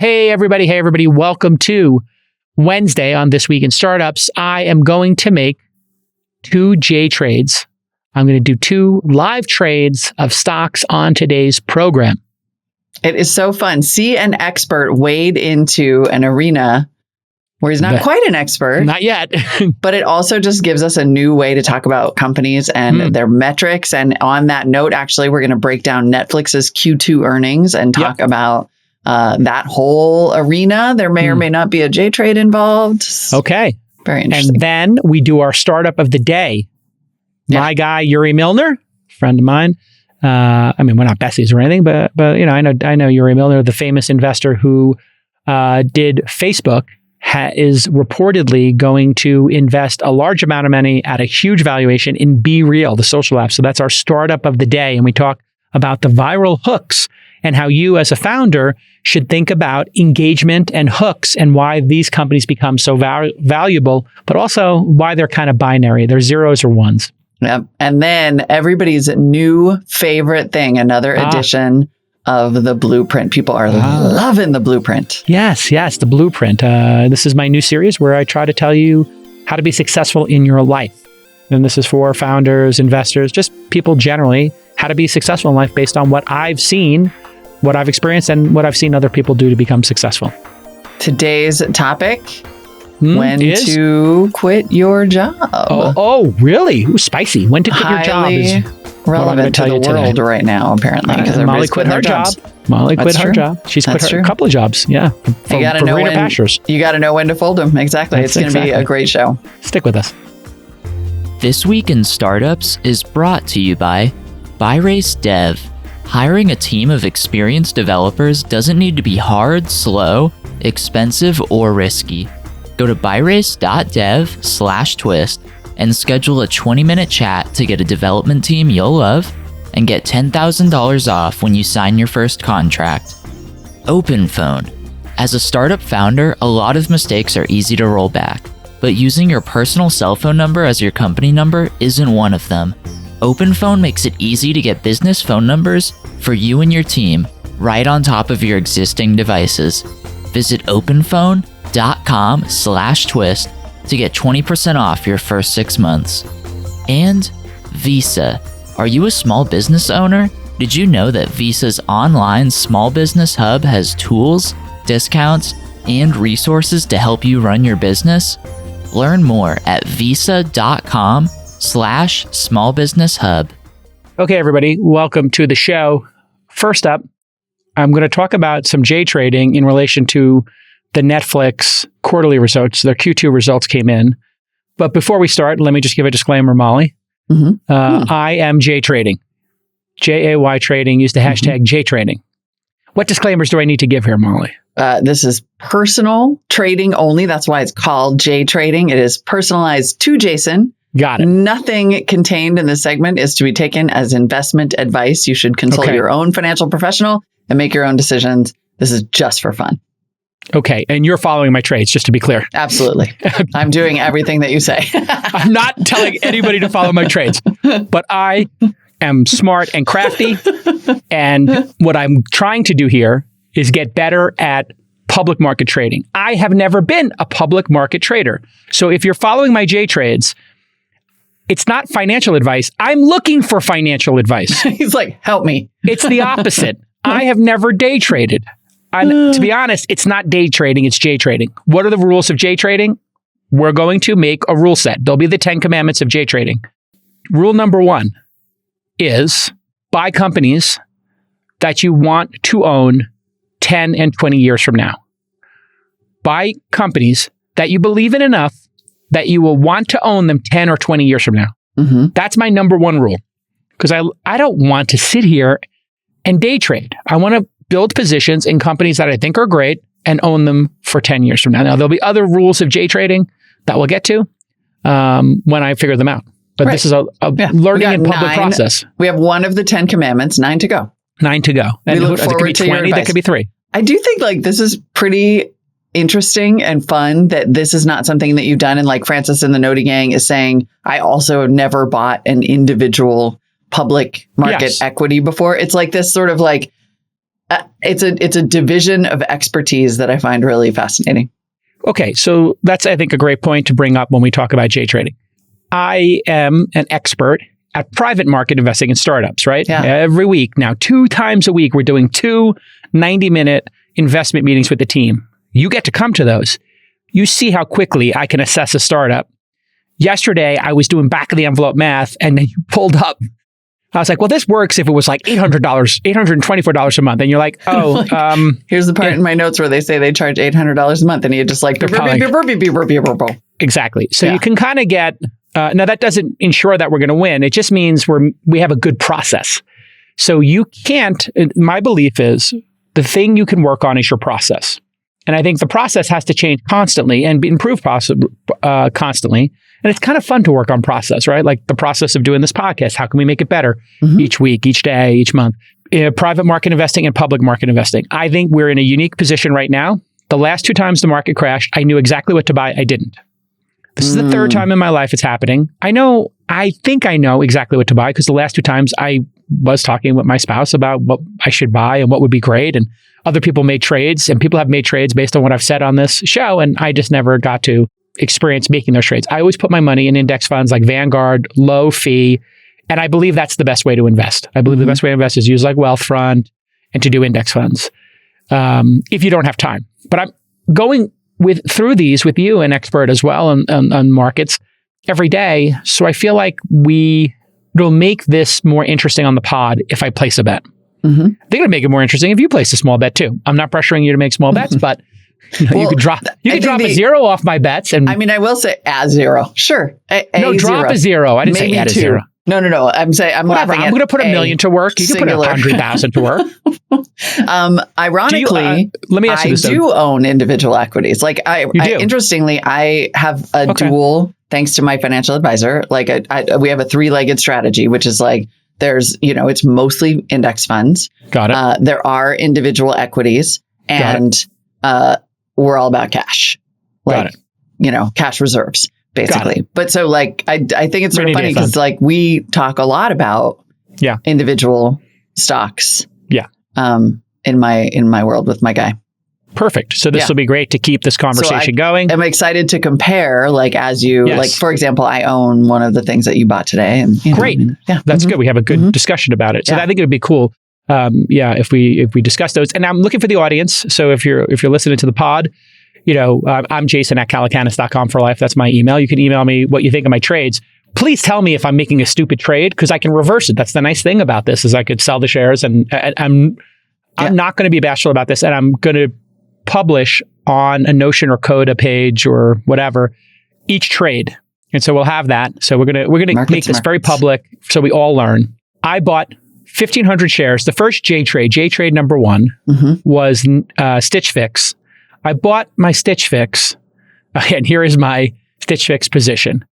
Hey, everybody. Hey, everybody. Welcome to Wednesday on This Week in Startups. I am going to make 2 J trades. I'm going to do 2 live trades of stocks on today's program. It is so fun. See an expert wade into an arena where he's not quite an expert. Not yet. But it also just gives us a new way to talk about companies and their metrics. And on that note, actually, we're going to break down Netflix's Q2 earnings and talk about that whole arena. There may or may not be a J trade involved. Okay. Very interesting. And then we do our startup of the day. My guy, Yuri Milner, friend of mine. I mean, we're not besties or anything, but you know, I know Yuri Milner, the famous investor who did Facebook, is reportedly going to invest a large amount of money at a huge valuation in BeReal, the social app. So that's our startup of the day. And we talk about the viral hooks and how you as a founder should think about engagement and hooks and why these companies become so valuable, but also why they're kind of binary. They're zeros or ones. Yep. And then everybody's new favorite thing, another edition of the blueprint. People are loving the blueprint. Yes, the blueprint. This is my new series where I try to tell you how to be successful in your life. And this is for founders, investors, just people generally, how to be successful in life based on what I've seen, what I've experienced, and what I've seen other people do to become successful. Today's topic, when to quit your job. Oh, really? Ooh, spicy. When to quit your job is relevant to the world right now, apparently. Because Molly quit her job. Molly quit her job. She's quit a couple of jobs. Yeah. You got to know when. Pastures. You got to know when to fold them. Exactly. It's going to be a great show. Stick with us. This Week in Startups is brought to you by BairesDev. Hiring a team of experienced developers doesn't need to be hard, slow, expensive, or risky. Go to baires.dev/twist and schedule a 20-minute chat to get a development team you'll love and get $10,000 off when you sign your first contract. OpenPhone. As a startup founder, a lot of mistakes are easy to roll back, but using your personal cell phone number as your company number isn't one of them. OpenPhone makes it easy to get business phone numbers for you and your team right on top of your existing devices. Visit openphone.com/twist to get 20% off your first 6 months. And Visa. Are you a small business owner? Did you know that Visa's online small business hub has tools, discounts, and resources to help you run your business? Learn more at visa.com/smallbusinesshub. Okay, everybody, welcome to the show. First up, I'm going to talk about some J trading in relation to the Netflix quarterly results. Their Q2 results came in. But before we start, let me just give a disclaimer, Molly. I am J trading. JAY trading. Use the hashtag J trading. What disclaimers do I need to give here, Molly? This is personal trading only. That's why it's called J trading. It is personalized to Jason. Got it. Nothing contained in this segment is to be taken as investment advice. You should consult your own financial professional and make your own decisions. This is just for fun. Okay. And you're following my trades, just to be clear. Absolutely. I'm doing everything that you say. I'm not telling anybody to follow my trades, but I am smart and crafty. And what I'm trying to do here is get better at public market trading. I have never been a public market trader. So if you're following my J trades, it's not financial advice. I'm looking for financial advice. He's like, help me. It's the opposite. I have never day traded. To be honest, it's not day trading, it's J trading. What are the rules of J trading? We're going to make a rule set. There'll be the 10 commandments of J trading. Rule number 1 is buy companies that you want to own 10 and 20 years from now. Buy companies that you believe in enough that you will want to own them 10 or 20 years from now. That's my number 1 rule. Because I don't want to sit here and day trade. I want to build positions in companies that I think are great and own them for 10 years from now. Now, there'll be other rules of J trading that we'll get to when I figure them out. But this is a learning in public process. We have one of the 10 commandments, 9 to go. 9 to go. And there could be 20, there could be 3. I do think this is pretty interesting and fun that this is not something that you've done. And like Francis in the Noti Gang is saying, I also never bought an individual public market equity before. It's like this sort of it's a division of expertise that I find really fascinating. Okay, so that's, I think, a great point to bring up when we talk about J trading. I am an expert at private market investing in startups, right? Yeah. Every week now, 2 times a week, we're doing 2 90-minute investment meetings with the team. You get to come to those. You see how quickly I can assess a startup. Yesterday, I was doing back of the envelope math, and then you pulled up. I was like, well, this works if it was like $800, $824 a month. And you're like, oh, here's the part in my notes where they say they charge $800 a month, and you just like, exactly. So you can kind of get, now that doesn't ensure that we're going to win. It just means we have a good process. So you can't, my belief is the thing you can work on is your process. And I think the process has to change constantly and be improved constantly. And it's kind of fun to work on process, right? Like the process of doing this podcast. How can we make it better each week, each day, each month? Private market investing and public market investing. I think we're in a unique position right now. The last 2 times the market crashed, I knew exactly what to buy. I didn't. This is the 3rd time in my life it's happening. I think I know exactly what to buy because the last 2 times I was talking with my spouse about what I should buy and what would be great. And other people made trades, and people have made trades based on what I've said on this show. And I just never got to experience making those trades. I always put my money in index funds like Vanguard, low fee. And I believe that's the best way to invest. I believe the best way to invest is use like Wealthfront and to do index funds if you don't have time. But I'm going through these with you, an expert as well on markets every day. So I feel like it'll make this more interesting on the pod if I place a bet. I think it'll make it more interesting if you place a small bet too. I'm not pressuring you to make small bets, but you could drop a 0 off my bets. And I mean, I will say add 0. Sure. Drop a 0. I didn't say add a 0. No. I'm saying I'm laughing. I'm going to put $1 million to work. You can put 100,000 to work. Ironically, let me ask you this. I do own individual equities. Like interestingly, I have a dual, thanks to my financial advisor. Like we have a 3-legged strategy, which is like there's, it's mostly index funds. Got it. There are individual equities, and we're all about cash. Like, cash reserves. Basically. But so like, I think it's sort of funny because like we talk a lot about individual stocks. Yeah. In my world with my guy. Perfect. So this will be great to keep this conversation going. I'm excited to compare like as you, like, for example, I own one of the things that you bought today. And great. That's good. We have a good discussion about it. So I think it would be cool. If we discuss those. And I'm looking for the audience. So if you're listening to the pod, I'm Jason at calacanis.com for life. That's my email. You can email me what you think of my trades. Please tell me if I'm making a stupid trade because I can reverse it. That's the nice thing about this is I could sell the shares and I'm not going to be bashful about this. And I'm going to publish on a Notion or Coda page or whatever each trade. And so we'll have that. So we're going to make this very public so we all learn. I bought 1,500 shares. The first J trade number 1 was Stitch Fix. I bought my Stitch Fix, and here is my Stitch Fix position.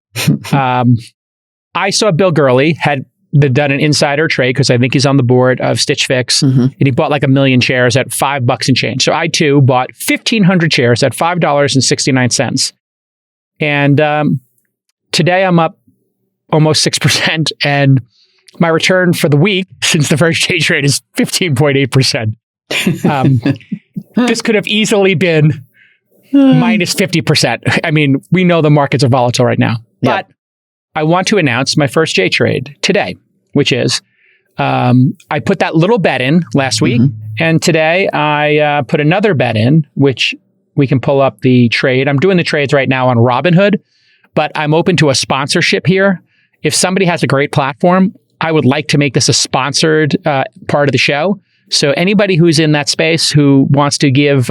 I saw Bill Gurley had done an insider trade because I think he's on the board of Stitch Fix, and he bought like 1 million shares at $5 and change. So I too bought 1,500 shares at $5.69. And today I'm up almost 6%, and my return for the week since the first J trade is 15.8%. This could have easily been minus 50%. I mean, we know the markets are volatile right now, but I want to announce my first J trade today, which is I put that little bet in last week, and today I put another bet in, which we can pull up the trade. I'm doing the trades right now on Robinhood, but I'm open to a sponsorship here. If somebody has a great platform, I would like to make this a sponsored part of the show. So anybody who's in that space who wants to give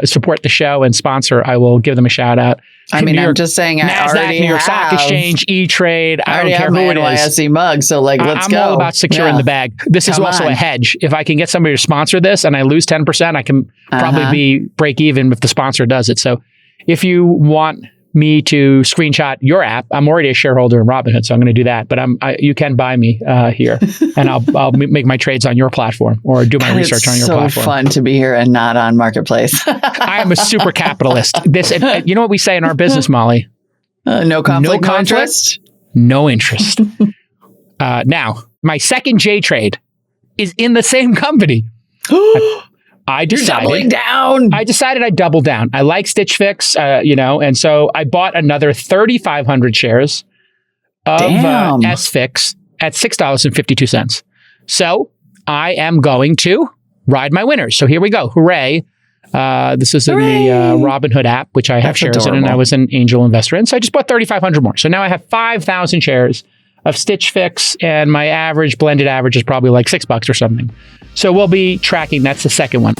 support the show and sponsor, I will give them a shout out. I mean, I'm just saying, I already New York Stock Exchange, E-Trade. I don't care who it is. NYSE mug, so like, let's go. I'm all about securing the bag. This is also a hedge. If I can get somebody to sponsor this and I lose 10%, I can probably break even if the sponsor does it. So if you want me to screenshot your app, I'm already a shareholder in Robinhood, so I'm going to do that. But you can buy me here, and I'll make my trades on your platform or do my research on your platform. It's so fun to be here and not on Marketplace. I am a super capitalist. You know what we say in our business, Molly? No conflict, no interest. No interest. Now, my second J trade is in the same company. I decided, You're doubling down. I decided I'd double down. I like Stitch Fix, and so I bought another 3,500 shares of SFix at $6.52. So I am going to ride my winners. So here we go. Hooray. This is in the Robinhood app, which I have shares in, and I was an angel investor in. So I just bought 3,500 more. So now I have 5,000 shares of Stitch Fix, and my blended average is probably like $6 or something. So we'll be tracking. That's the second one.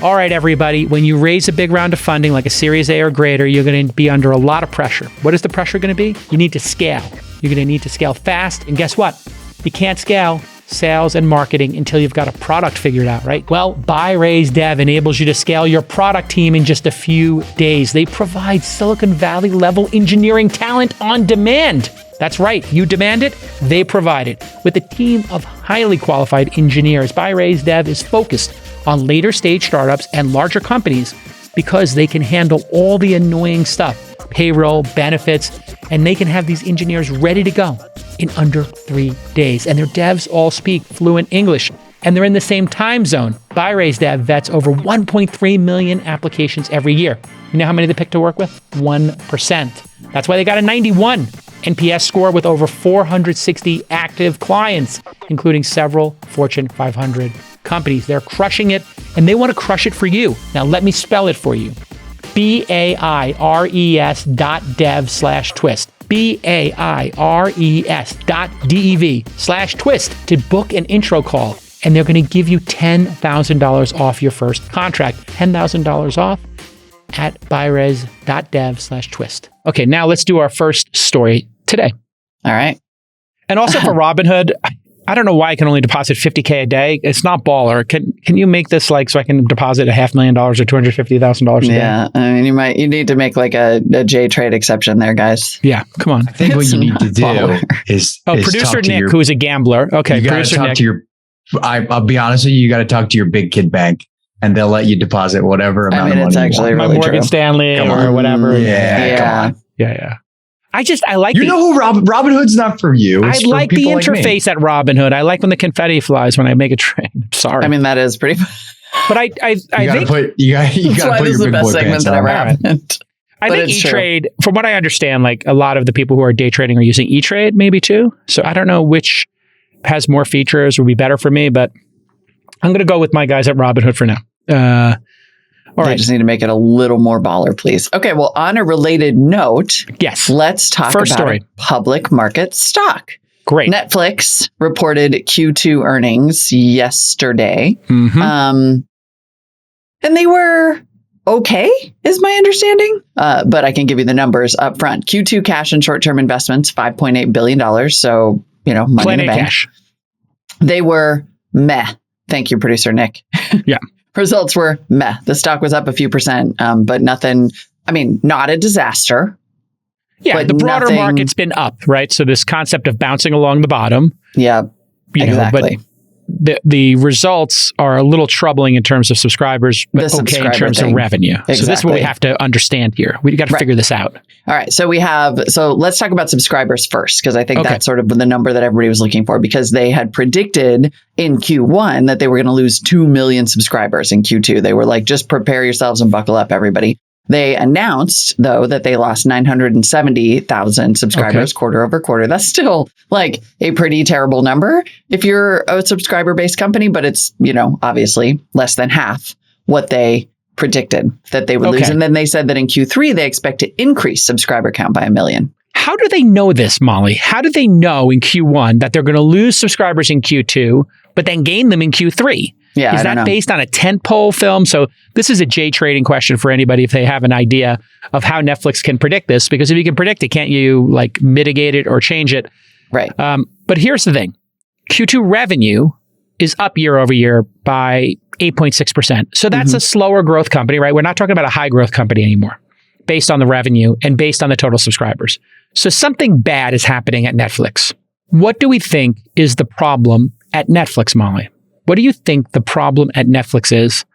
All right, everybody. When you raise a big round of funding like a Series A or greater, you're going to be under a lot of pressure. What is the pressure going to be? You need to scale. You're going to need to scale fast. And guess what? You can't scale sales and marketing until you've got a product figured out, right? Well, BairesDev enables you to scale your product team in just a few days. They provide Silicon Valley level engineering talent on demand. That's right. You demand it, they provide it. With a team of highly qualified engineers, BairesDev is focused on later stage startups and larger companies because they can handle all the annoying stuff, payroll, benefits, and they can have these engineers ready to go in under 3 days. And their devs all speak fluent English, and they're in the same time zone. BairesDev vets over 1.3 million applications every year. You know how many they pick to work with? 1%. That's why they got a 91 NPS score with over 460 active clients, including several Fortune 500 companies. They're crushing it, and they want to crush it for you. Now, let me spell it for you. BAIRES.dev/twist. BAIRES.dev/twist to book an intro call. And they're going to give you $10,000 off your first contract. $10,000 off at BairesDev/twist. Okay, now let's do our first story today. All right. And also for Robinhood, I don't know why I can only deposit $50K a day. It's not baller. Can you make this like so I can deposit $500,000 or $250,000 a day? Yeah, I mean, you need to make like a J trade exception there, guys. Yeah, come on. I think what you need to do is producer Nick, who's a gambler. Okay, you got to talk to your. I'll be honest with you. You got to talk to your big kid bank, and they'll let you deposit whatever amount of money. It's actually my really Morgan true. Stanley or whatever. Yeah, come on. Yeah. I like you know who Robinhood's not for you. I like the interface at Robinhood. I like when the confetti flies when I make a trade. Sorry. I mean, that is pretty. But I think you got to put your big boy pants on. I think E-Trade, from what I understand, like a lot of the people who are day trading are using E-Trade maybe too. So I don't know which has more features, would be better for me, but I'm going to go with my guys at Robinhood for now. All right. I just need to make it a little more baller, please. Okay, well, on a related note, yes, let's talk about a public market stock. Great. Netflix reported Q2 earnings yesterday. Mm-hmm. And they were okay, is my understanding. But I can give you the numbers up front. Q2 cash and short-term investments, $5.8 billion. So, money plenty in the bank. Cash. They were meh. Thank you, producer Nick. Yeah. Results were meh. The stock was up a few percent, but nothing, not a disaster. Yeah, the broader market's been up, right? So this concept of bouncing along the bottom. Yeah, exactly. But the results are a little troubling in terms of subscribers, but okay in terms of revenue. Exactly. So this is what we have to understand here. We got to figure this out. All right. So let's talk about subscribers first, because I think that's sort of the number that everybody was looking for, because they had predicted in Q1 that they were going to lose 2 million subscribers in Q2. They were like, just prepare yourselves and buckle up, everybody. They announced, though, that they lost 970,000 subscribers quarter over quarter. That's still like a pretty terrible number if you're a subscriber-based company, but it's, obviously less than half what they predicted that they would lose. And then they said that in Q3, they expect to increase subscriber count by 1 million. How do they know this, Molly? How do they know in Q1 that they're going to lose subscribers in Q2, but then gain them in Q3? Yeah, is that based on a tentpole film? So this is a J trading question for anybody if they have an idea of how Netflix can predict this, because if you can predict it, can't you like mitigate it or change it? Right. But here's the thing. Q2 revenue is up year over year by 8.6%. So that's a slower growth company, right? We're not talking about a high growth company anymore based on the revenue and based on the total subscribers. So something bad is happening at Netflix. What do we think is the problem at Netflix, Molly? What do you think the problem at Netflix is?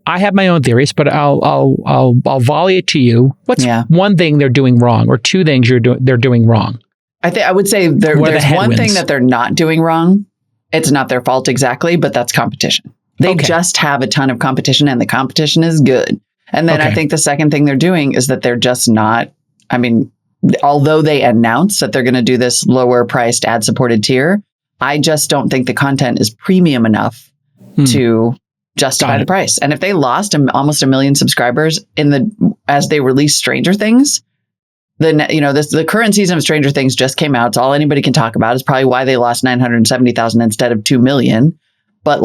I have my own theories, but I'll volley it to you. What's one thing they're doing wrong, or two things they're doing wrong? I would say there's one thing that they're not doing wrong, It's not their fault exactly, but that's competition. They just have a ton of competition, and the competition is good. And then I think the second thing they're doing is that they're just not, I mean, although they announced that they're going to do this lower priced ad supported tier, I just don't think the content is premium enough to justify the price. And if they lost almost 1 million subscribers as they released Stranger Things, then, the current season of Stranger Things just came out. It's all anybody can talk about. It's probably why they lost 970,000 instead of 2 million. But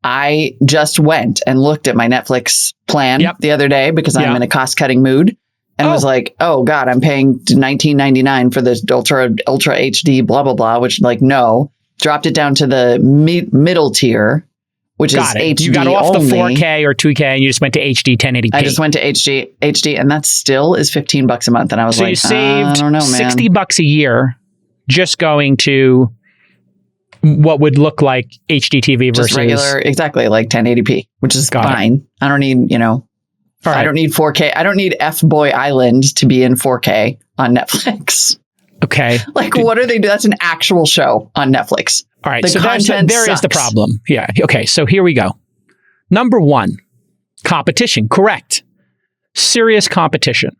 I just went and looked at my Netflix plan the other day because I'm in a cost-cutting mood, and was like, oh God, I'm paying $19.99 for this ultra HD blah, blah, blah, which no, dropped it down to the middle tier, which is HD. You got off only. the 4K or 2K and you just went to HD 1080p. I just went to HD, and that still is $15 a month. And I was you saved I don't know, man. $60 a year just going to what would look like HD TV versus regular, exactly, 1080p, which is fine. I don't need, I don't need 4K. I don't need F-Boy Island to be in 4K on Netflix. Okay. What are they doing? That's an actual show on Netflix. All right. The content there sucks. is the problem. Yeah. Okay. So here we go. Number 1, competition. Correct. Serious competition.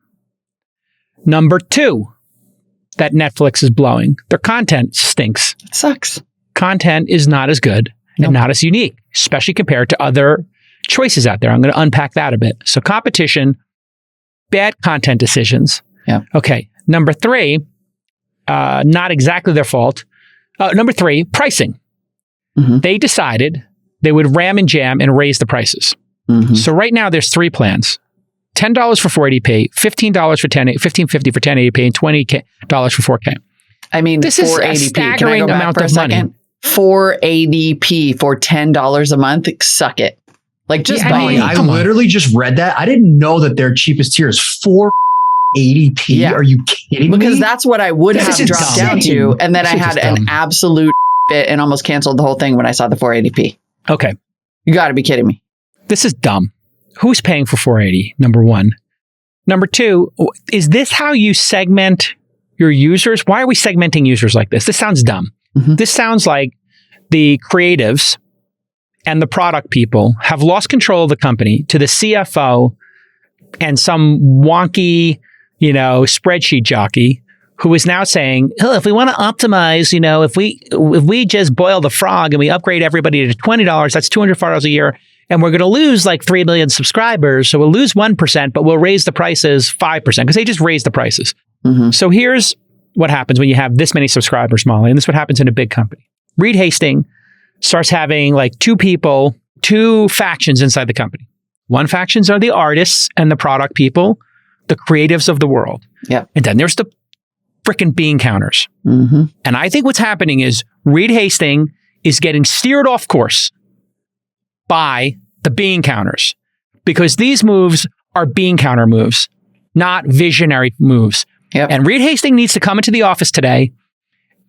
Number 2, that Netflix is blowing. Their content stinks. It sucks. Content is not as good and not as unique, especially compared to other choices out there. I'm going to unpack that a bit. So competition, bad content decisions. Yeah. Okay. Number 3, not exactly their fault. Number 3, pricing. They decided they would ram and jam and raise the prices. So right now there's 3 plans. $10 for 480p, $15 for $15.50 for 1080p, and $20 for 4K. I mean, this 480p. is a staggering amount of money. 480p for $10 a month. Suck it. I literally just read that. I didn't know that their cheapest tier is 480p. Yeah. Are you kidding me? Because that's what I would have dropped down to. And then I had an absolute fit and almost canceled the whole thing when I saw the 480p. Okay. You got to be kidding me. This is dumb. Who's paying for 480? Number 1. Number 2, is this how you segment your users? Why are we segmenting users like this? This sounds dumb. This sounds like the creatives and the product people have lost control of the company to the CFO and some wonky, spreadsheet jockey who is now saying, oh, if we want to optimize, if we just boil the frog and we upgrade everybody to $20, that's $200 a year. And we're going to lose 3 million subscribers. So we'll lose 1%, but we'll raise the prices 5% because they just raised the prices. So here's what happens when you have this many subscribers, Molly. And this is what happens in a big company. Reed Hastings starts having 2 factions inside the company. One factions are the artists and the product people, the creatives of the world. Yeah. And then there's the freaking bean counters. And I think what's happening is Reed Hastings is getting steered off course by the bean counters because these moves are bean counter moves, not visionary moves. Yep. And Reed Hastings needs to come into the office today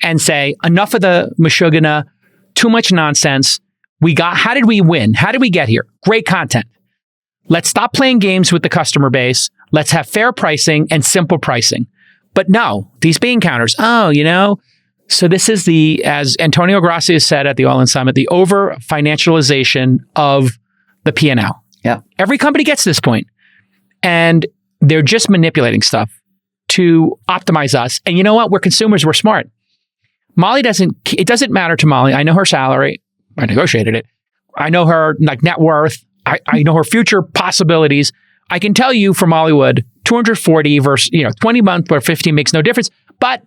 and say, enough of the mashugana, too much nonsense. How did we win? How did we get here? Great content. Let's stop playing games with the customer base. Let's have fair pricing and simple pricing. But no, these bean counters, so this is as Antonio Grassi has said at the All-In Summit, the over-financialization of the P&L. Yeah. Every company gets to this point, and they're just manipulating stuff to optimize us. And you know what? We're consumers. We're smart. It doesn't matter to Molly. I know her salary. I negotiated it. I know her net worth. I know her future possibilities. I can tell you from Hollywood, 240 versus 20 months or 15 makes no difference. But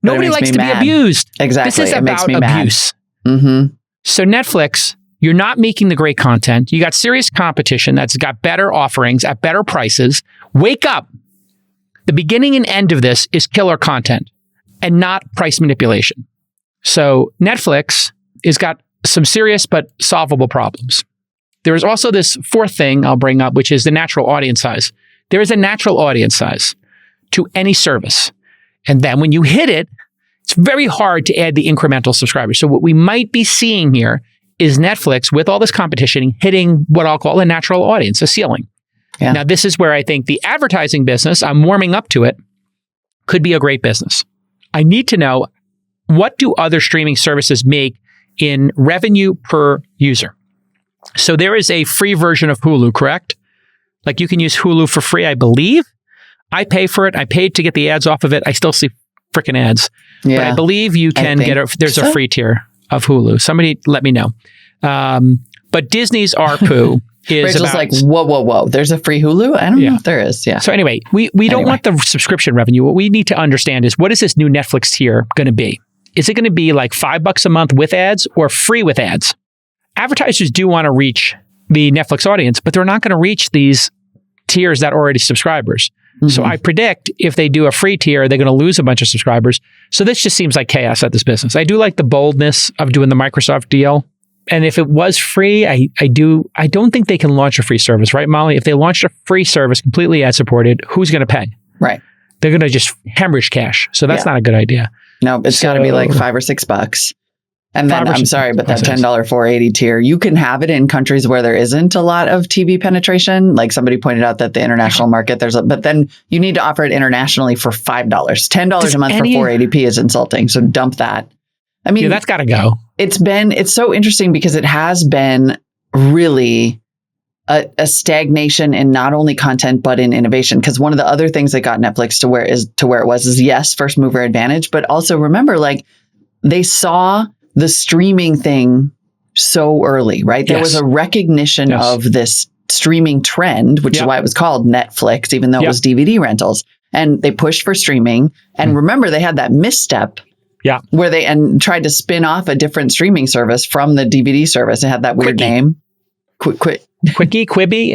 nobody likes to be abused. Exactly. This is about abuse. Mm-hmm. So Netflix, you're not making the great content. You got serious competition that's got better offerings at better prices. Wake up. The beginning and end of this is killer content and not price manipulation. So Netflix has got some serious but solvable problems. There is also this fourth thing I'll bring up, which is the natural audience size. There is a natural audience size to any service. And then when you hit it, it's very hard to add the incremental subscribers. So what we might be seeing here is Netflix, with all this competition, hitting what I'll call a natural audience, a ceiling. Yeah. Now, this is where I think the advertising business, I'm warming up to it, could be a great business. I need to know what do other streaming services make in revenue per user? So there is a free version of Hulu, correct? Like you can use Hulu for free, I believe. I pay for it. I paid to get the ads off of it. I still see freaking ads. Yeah, but I believe you can get there's a free tier of Hulu. Somebody let me know. But Disney's ARPU is Rachel's like, whoa. There's a free Hulu? I don't know if there is. Yeah. So anyway, we don't want the subscription revenue. What we need to understand is, what is this new Netflix tier going to be? Is it going to be like $5 a month with ads or free with ads? Advertisers do want to reach the Netflix audience, but they're not going to reach these tiers that are already subscribers. Mm-hmm. So I predict if they do a free tier, they're going to lose a bunch of subscribers. So this just seems like chaos at this business. I do like the boldness of doing the Microsoft deal. And if it was free, I don't think they can launch a free service, right, Molly? If they launched a free service completely ad supported, who's going to pay? Right. They're going to just hemorrhage cash. So that's not a good idea. No, it's got to be like $5 or $6. And then, I'm sorry, but that $10 $480 tier, you can have it in countries where there isn't a lot of TV penetration. Like somebody pointed out that the international market, but then you need to offer it internationally for $5. $10 a month for 480p is insulting. So dump that. I mean, that's got to go. It's so interesting because it has been really a stagnation in not only content, but in innovation. Because one of the other things that got Netflix to where it was is yes, first mover advantage, but also remember, like they saw the streaming thing so early, right? There was a recognition of this streaming trend, which is why it was called Netflix, even though it was DVD rentals. And they pushed for streaming. And remember, they had that misstep where they tried to spin off a different streaming service from the DVD service. It had that weird name. Quibi?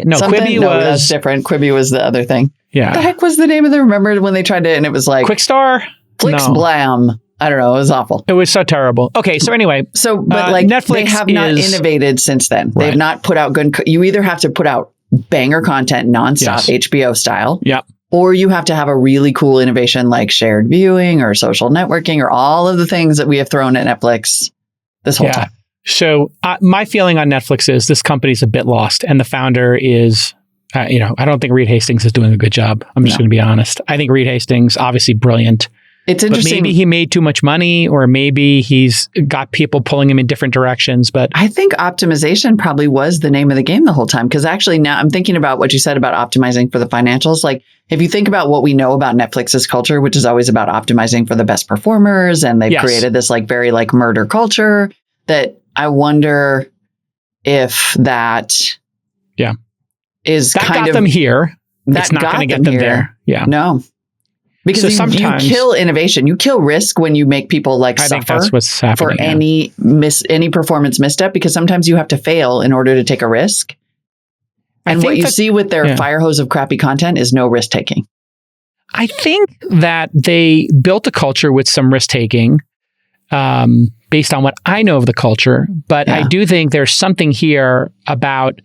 No, something? Quibi was... that's different. Quibi was the other thing. Yeah. What the heck was the name of it? Remember when they tried to, and it was like... Quickstar? Flix Blam. I don't know. It was awful. It was so terrible. Okay, so anyway. So, but like Netflix they have not innovated since then. Right. They have not put out good... You either have to put out banger content nonstop, HBO style. Yep. Or you have to have a really cool innovation like shared viewing or social networking or all of the things that we have thrown at Netflix this whole time. So my feeling on Netflix is this company's a bit lost. And the founder is, I don't think Reed Hastings is doing a good job. I'm just going to be honest. I think Reed Hastings, obviously brilliant. It's interesting. But maybe he made too much money, or maybe he's got people pulling him in different directions. But I think optimization probably was the name of the game the whole time. Because actually now I'm thinking about what you said about optimizing for the financials. Like if you think about what we know about Netflix's culture, which is always about optimizing for the best performers, and they've created this like very like murder culture, that I wonder if that is that kind got of them here. It's not going to get them there. Yeah. No. Because you kill innovation, you kill risk when you make people like suffer that's what's happening, for any performance misstep, because sometimes you have to fail in order to take a risk. And what you see with their fire hose of crappy content is no risk taking. I think that they built a culture with some risk taking based on what I know of the culture. But I do think there's something here about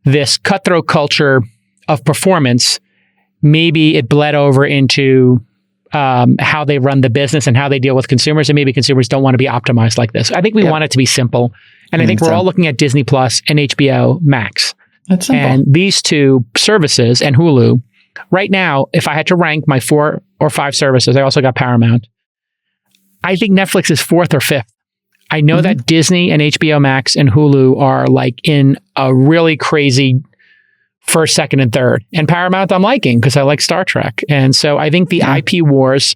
this cutthroat culture of performance. Maybe it bled over into how they run the business and how they deal with consumers. And maybe consumers don't want to be optimized like this. I think we want it to be simple. And I think we're all looking at Disney Plus and HBO Max. That's simple. And these two services and Hulu, right now, if I had to rank my 4 or 5 services, I also got Paramount. I think Netflix is 4th or 5th. I know that Disney and HBO Max and Hulu are like in a really crazy 1st, 2nd, and 3rd. And Paramount I'm liking because I like Star Trek. And so I think the IP wars,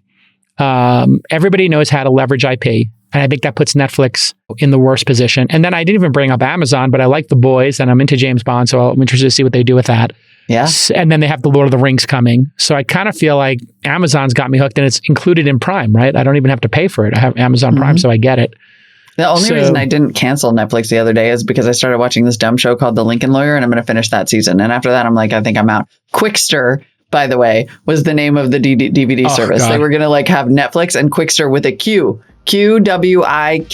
everybody knows how to leverage IP. And I think that puts Netflix in the worst position. And then I didn't even bring up Amazon, but I like The Boys and I'm into James Bond. So I'm interested to see what they do with that. Yeah. And then they have The Lord of the Rings coming. So I kind of feel like Amazon's got me hooked and it's included in Prime, right? I don't even have to pay for it. I have Amazon Prime, so I get it. The only reason I didn't cancel Netflix the other day is because I started watching this dumb show called The Lincoln Lawyer, and I'm going to finish that season. And after that, I'm like, I think I'm out. Quickster, by the way, was the name of the DVD service. God. They were going to like have Netflix and Quickster with a Q. QWIKSTER.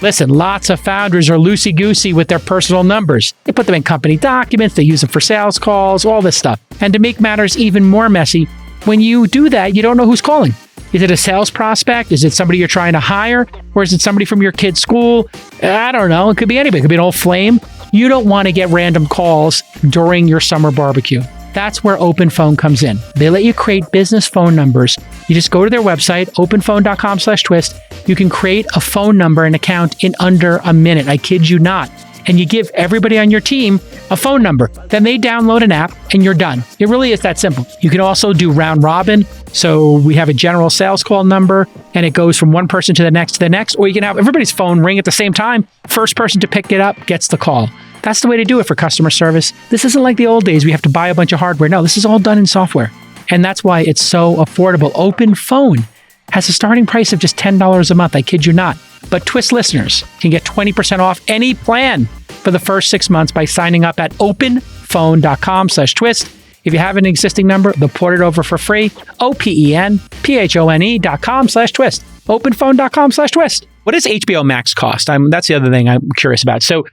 Listen, lots of founders are loosey-goosey with their personal numbers. They put them in company documents, they use them for sales calls, all this stuff. And to make matters even more messy, when you do that, you don't know who's calling. Is it a sales prospect? Is it somebody you're trying to hire? Or is it somebody from your kid's school? I don't know. It could be anybody. It could be an old flame. You don't want to get random calls during your summer barbecue. That's where OpenPhone comes in. They let you create business phone numbers. You just go to their website, openphone.com/twist. You can create a phone number and account in under a minute. I kid you not. And you give everybody on your team a phone number. Then they download an app and you're done. It really is that simple. You can also do round robin. So we have a general sales call number and it goes from one person to the next, or you can have everybody's phone ring at the same time. First person to pick it up gets the call. That's the way to do it for customer service. This isn't like the old days we have to buy a bunch of hardware. No, this is all done in software. And that's why it's so affordable. OpenPhone has a starting price of just $10 a month. I kid you not. But Twist listeners can get 20% off any plan for the first 6 months by signing up at openphone.com/twist. If you have an existing number, they'll port it over for free. openphone.com/twist. openphone.com/twist. What does HBO Max cost? That's the other thing I'm curious about. So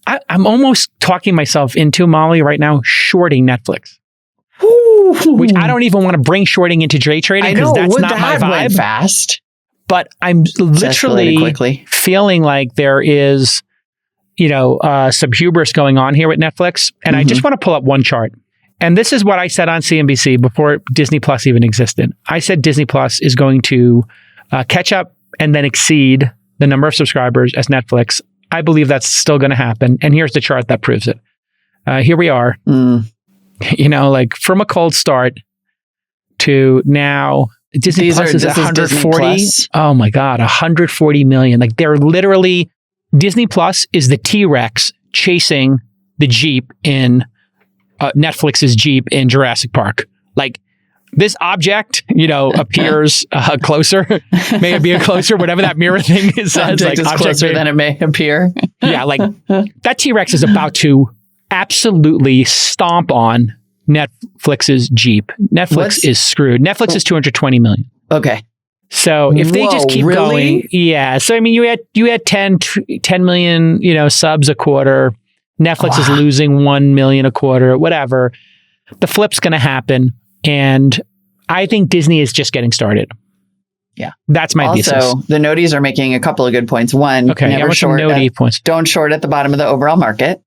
I'm almost talking myself into, Molly, right now, shorting Netflix. Which I don't even want to bring shorting into day trading because that's not my vibe. Went fast. But I'm literally feeling like there is, some hubris going on here with Netflix. And I just want to pull up one chart. And this is what I said on CNBC before Disney Plus even existed. I said Disney Plus is going to catch up and then exceed the number of subscribers as Netflix. I believe that's still going to happen. And here's the chart that proves it. Here we are. Like from a cold start to now, Disney Plus is 140. Oh my God, 140 million. Like they're literally, Disney Plus is the T-Rex chasing the Jeep in Netflix's Jeep in Jurassic Park. Like this object, appears closer. May it be closer, whatever that mirror thing is. Object is closer than it may appear. Yeah, like that T-Rex is about to absolutely stomp on Netflix's Jeep. Netflix is screwed. Netflix is 220 million. Okay. So if they just keep going, yeah. So I mean, you had 10 million, subs a quarter. Netflix is losing 1 million a quarter, whatever. The flip's going to happen, and I think Disney is just getting started. Yeah, that's my thesis. Also, the noties are making a couple of good points. One, never short. Points. Don't short at the bottom of the overall market.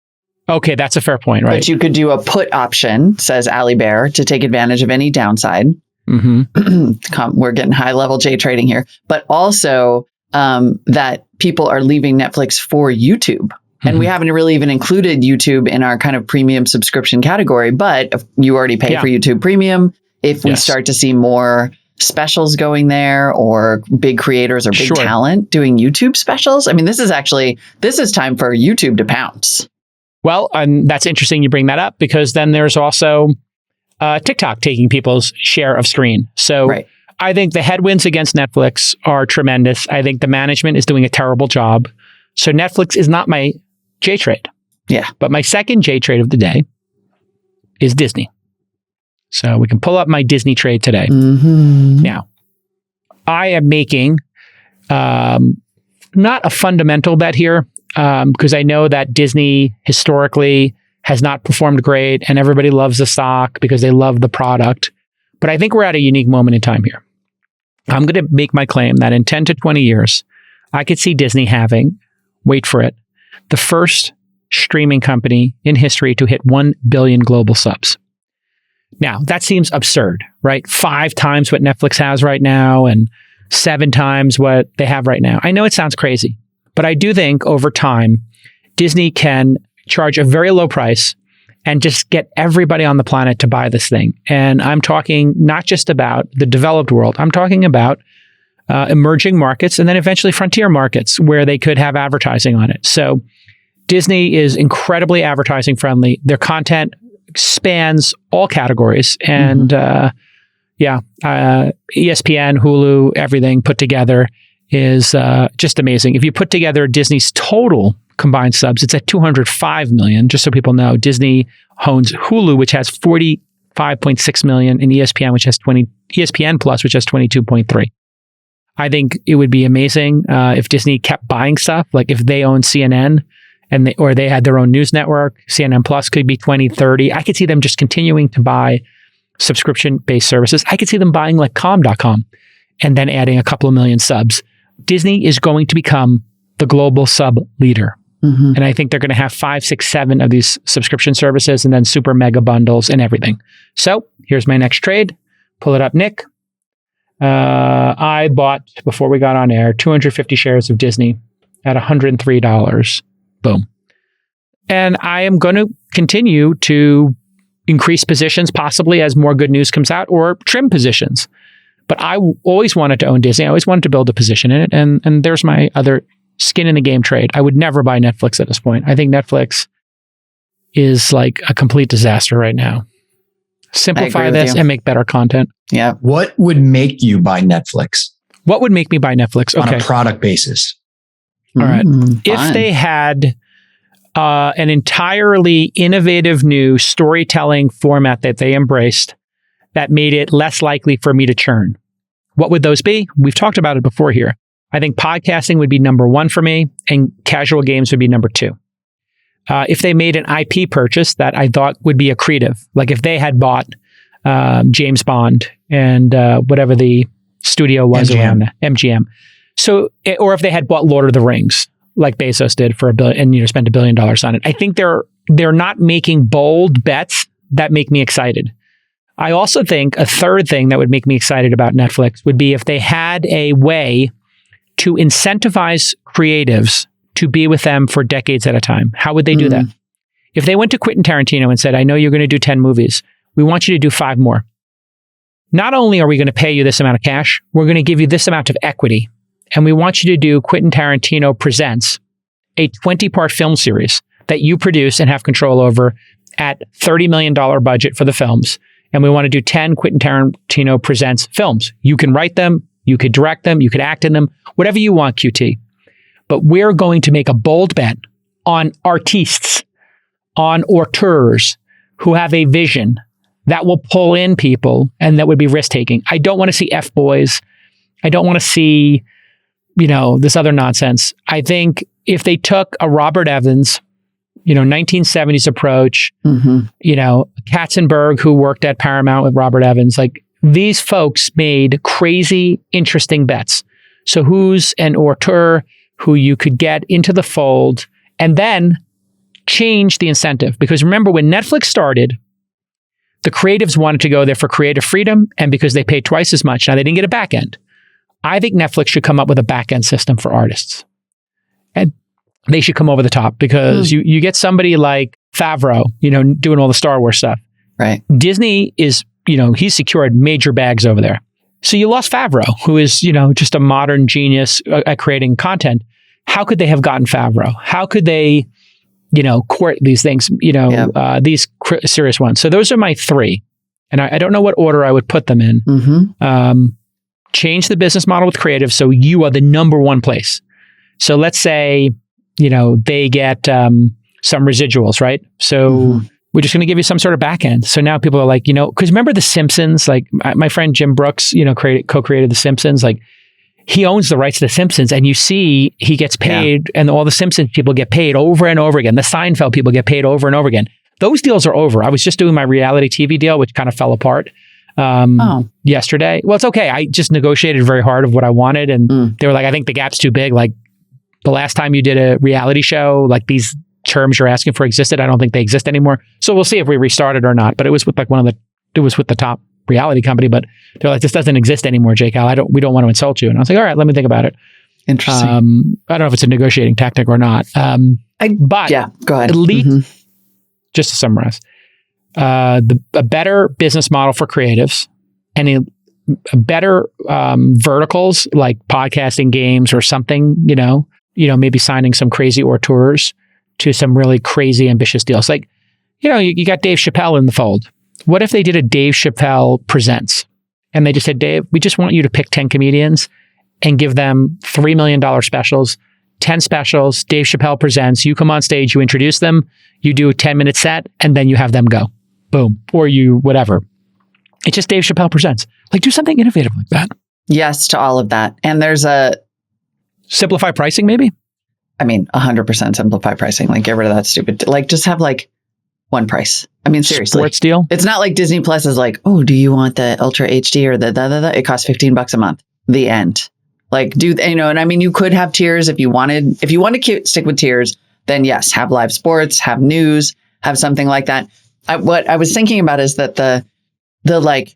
Okay, that's a fair point, right? But you could do a put option, says Ali Bear, to take advantage of any downside. We're getting high-level J trading here. But also that people are leaving Netflix for YouTube. And we haven't really even included YouTube in our kind of premium subscription category. But if you already pay for YouTube Premium. If we start to see more specials going there or big creators or big talent doing YouTube specials, I mean, this is time for YouTube to pounce. Well, that's interesting you bring that up because then there's also TikTok taking people's share of screen. So I think the headwinds against Netflix are tremendous. I think the management is doing a terrible job. So Netflix is not my J trade. Yeah. But my second J trade of the day is Disney. So we can pull up my Disney trade today. Now, I am making not a fundamental bet here, because I know that Disney historically has not performed great and everybody loves the stock because they love the product. But I think we're at a unique moment in time here. I'm going to make my claim that in 10 to 20 years, I could see Disney having, wait for it, the first streaming company in history to hit 1 billion global subs. Now, that seems absurd, right? 5 times what Netflix has right now and 7 times what they have right now. I know it sounds crazy. But I do think over time, Disney can charge a very low price and just get everybody on the planet to buy this thing. And I'm talking not just about the developed world. I'm talking about emerging markets and then eventually frontier markets where they could have advertising on it. So Disney is incredibly advertising friendly. Their content spans all categories. And ESPN, Hulu, everything put together is just amazing. If you put together Disney's total combined subs, it's at 205 million. Just so people know, Disney owns Hulu, which has 45.6 million, and ESPN Plus, which has 22.3. I think it would be amazing if Disney kept buying stuff, like if they own CNN or they had their own news network. CNN Plus could be 20, 30. I could see them just continuing to buy subscription-based services. I could see them buying like calm.com and then adding a couple of million subs. Disney is going to become the global sub leader. And I think they're going to have 5, 6, 7 of these subscription services and then super mega bundles and everything. So here's my next trade. Pull it up, Nick. I bought, before we got on air, 250 shares of Disney at $103. Boom. And I am going to continue to increase positions possibly as more good news comes out, or trim positions. But I always wanted to own Disney. I always wanted to build a position in it. And there's my other skin in the game trade. I would never buy Netflix at this point. I think Netflix is like a complete disaster right now. Simplify this and make better content. Yeah. What would make you buy Netflix? What would make me buy Netflix? On a product basis. All right. If they had an entirely innovative new storytelling format that they embraced that made it less likely for me to churn, what would those be? We've talked about it before here. I think podcasting would be number 1 for me, and casual games would be number 2. If they made an IP purchase that I thought would be accretive, like if they had bought James Bond and whatever the studio was around that, MGM. So, or if they had bought Lord of the Rings, like Bezos did for $1 billion, and spent $1 billion on it. I think they're not making bold bets that make me excited. I also think a third thing that would make me excited about Netflix would be if they had a way to incentivize creatives to be with them for decades at a time. How would they do that? If they went to Quentin Tarantino and said, I know you're going to do 10 movies. We want you to do 5 more. Not only are we going to pay you this amount of cash, we're going to give you this amount of equity. And we want you to do Quentin Tarantino Presents, a 20-part film series that you produce and have control over at $30 million budget for the films. And we want to do 10 Quentin Tarantino Presents films. You can write them, you could direct them, you could act in them, whatever you want, QT. But we're going to make a bold bet on artistes, on auteurs who have a vision that will pull in people and that would be risk-taking. I don't want to see F-boys. I don't want to see, this other nonsense. I think if they took a Robert Evans, 1970s approach, Katzenberg, who worked at Paramount with Robert Evans, like these folks made crazy, interesting bets. So who's an auteur who you could get into the fold and then change the incentive? Because remember, when Netflix started, the creatives wanted to go there for creative freedom and because they paid twice as much. Now, they didn't get a back end. I think Netflix should come up with a back end system for artists. And they should come over the top because you get somebody like Favreau, doing all the Star Wars stuff. Right. Disney is, he's secured major bags over there. So you lost Favreau, who is, just a modern genius at creating content. How could they have gotten Favreau? How could they, court these things, these serious ones? So those are my 3. And I don't know what order I would put them in. Change the business model with creative so you are the number 1 place. So let's say, they get some residuals, right? So we're just going to give you some sort of back end. So now people are like, because remember The Simpsons, like my friend Jim Brooks, co-created The Simpsons, like he owns the rights to The Simpsons and you see he gets paid and all the Simpsons people get paid over and over again. The Seinfeld people get paid over and over again. Those deals are over. I was just doing my reality TV deal, which kind of fell apart yesterday. Well, it's okay. I just negotiated very hard of what I wanted. And they were like, I think the gap's too big. Like the last time you did a reality show, like these terms you're asking for existed. I don't think they exist anymore. So we'll see if we restart it or not. But it was with like it was with the top reality company, but they're like, this doesn't exist anymore, Jake Al. We don't want to insult you. And I was like, all right, let me think about it. Interesting. I don't know if it's a negotiating tactic or not. But yeah, go ahead. Elite, just to summarize, a better business model for creatives and a better verticals like podcasting, games, or something, maybe signing some crazy auteurs to some really crazy ambitious deals. Like, you got Dave Chappelle in the fold. What if they did a Dave Chappelle Presents and they just said, Dave, we just want you to pick 10 comedians and give them $3 million specials, 10 specials, Dave Chappelle Presents. You come on stage, you introduce them, you do a 10-minute set, and then you have them go. Boom. Or you, whatever. It's just Dave Chappelle Presents. Like, do something innovative like that. Yes to all of that. And there's a... Simplify pricing, maybe? 100% simplify pricing. Like, get rid of that stupid... Like, just have, one price. Seriously. Sports deal? It's not like Disney Plus is like, oh, do you want the Ultra HD or the It costs $15 a month. The end. Like, and you could have tiers if you wanted to stick with tiers. then yes, have live sports, have news, have something like that. What I was thinking about is that the like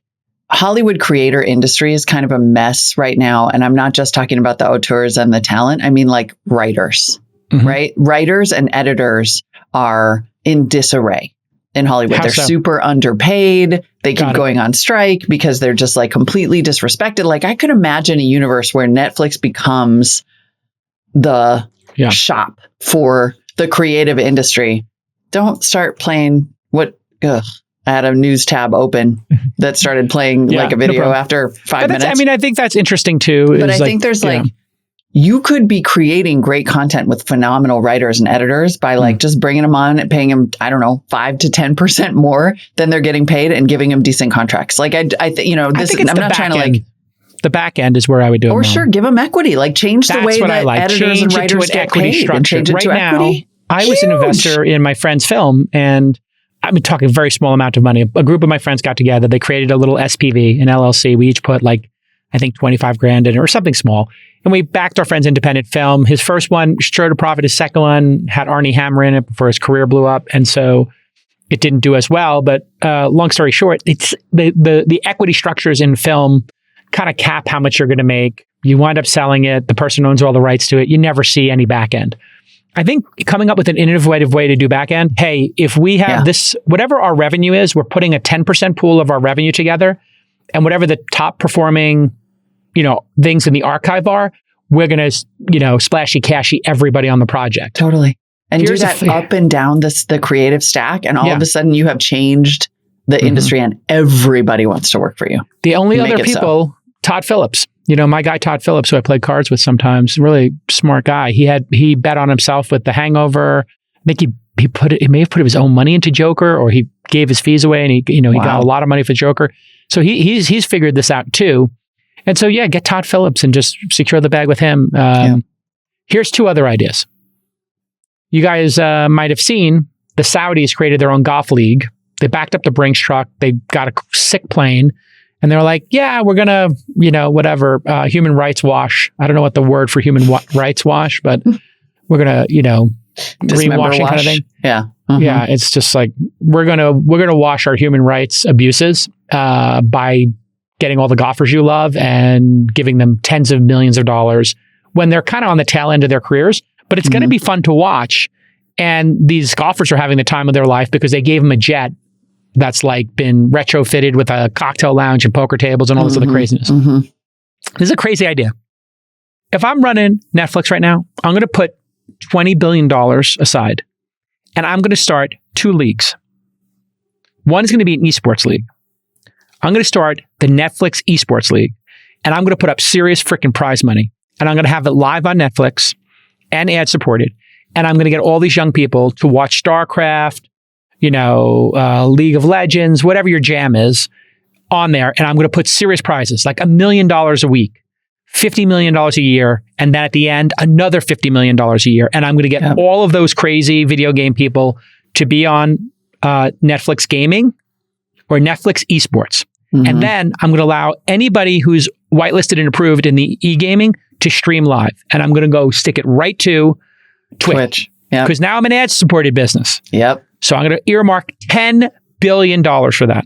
Hollywood creator industry is kind of a mess right now. And I'm not just talking about the auteurs and the talent. I mean, like writers, right? Writers and editors are in disarray in Hollywood. They're super underpaid. They keep going on strike because they're just like completely disrespected. Like I could imagine a universe where Netflix becomes the shop for the creative industry. Don't start playing I had a news tab open that started playing like a video after 5 minutes. I mean, I think that's interesting too. But I think there's you could be creating great content with phenomenal writers and editors by like just bringing them on and paying them, I don't know, 5 to 10% more than they're getting paid and giving them decent contracts. Like I'm not trying to like. The back end is where I would do it. Or sure, give them equity. Like change the way that editors and writers get paid and change it to equity. I was an investor in my friend's film, and I've been talking a very small amount of money. A group of my friends got together. They created a little SPV, an LLC. We each put like, I think 25 grand in it or something small. And we backed our friend's independent film. His first one showed a profit. His second one had Arnie Hammer in it before his career blew up. And so it didn't do as well. But long story short, it's the equity structures in film kind of cap how much you're going to make. You wind up selling it. The person owns all the rights to it. You never see any back end. I think coming up with an innovative way to do back end, hey, if we have this, whatever our revenue is, we're putting a 10% pool of our revenue together, and whatever the top performing, things in the archive are, we're going to, splashy cashy everybody on the project. Totally. And do that up and down the creative stack. And all of a sudden you have changed the industry and everybody wants to work for you. The only other people, Todd Phillips. My guy, Todd Phillips, who I play cards with sometimes, really smart guy. He bet on himself with The Hangover. I think he may have put his own money into Joker, or he gave his fees away, and he got a lot of money for Joker. So he's figured this out too. And so get Todd Phillips and just secure the bag with him. Here's 2 other ideas. You guys might have seen the Saudis created their own golf league. They backed up the Brinks truck. They got a sick plane. And they're like, we're going to, human rights wash. I don't know what the word for human rights wash, but we're going to, greenwashing kind of thing. Yeah. Yeah. It's just like, we're going to wash our human rights abuses by getting all the golfers you love and giving them tens of millions of dollars when they're kind of on the tail end of their careers. But it's going to be fun to watch. And these golfers are having the time of their life because they gave them a jet that's like been retrofitted with a cocktail lounge and poker tables and all this other craziness. This is a crazy idea. If I'm running Netflix right now, I'm going to put $20 billion aside, and I'm going to start 2 leagues. One is going to be an esports league. I'm going to start the Netflix esports league, and I'm going to put up serious freaking prize money, and I'm going to have it live on Netflix and ad supported. And I'm going to get all these young people to watch StarCraft, League of Legends, whatever your jam is, on there. And I'm going to put serious prizes, like $1 million a week, $50 million a year. And then at the end, another $50 million a year. And I'm going to get all of those crazy video game people to be on Netflix gaming or Netflix esports. And then I'm going to allow anybody who's whitelisted and approved in the e-gaming to stream live. And I'm going to go stick it right to Twitch. Because now I'm an ad-supported business. So I'm going to earmark $10 billion for that.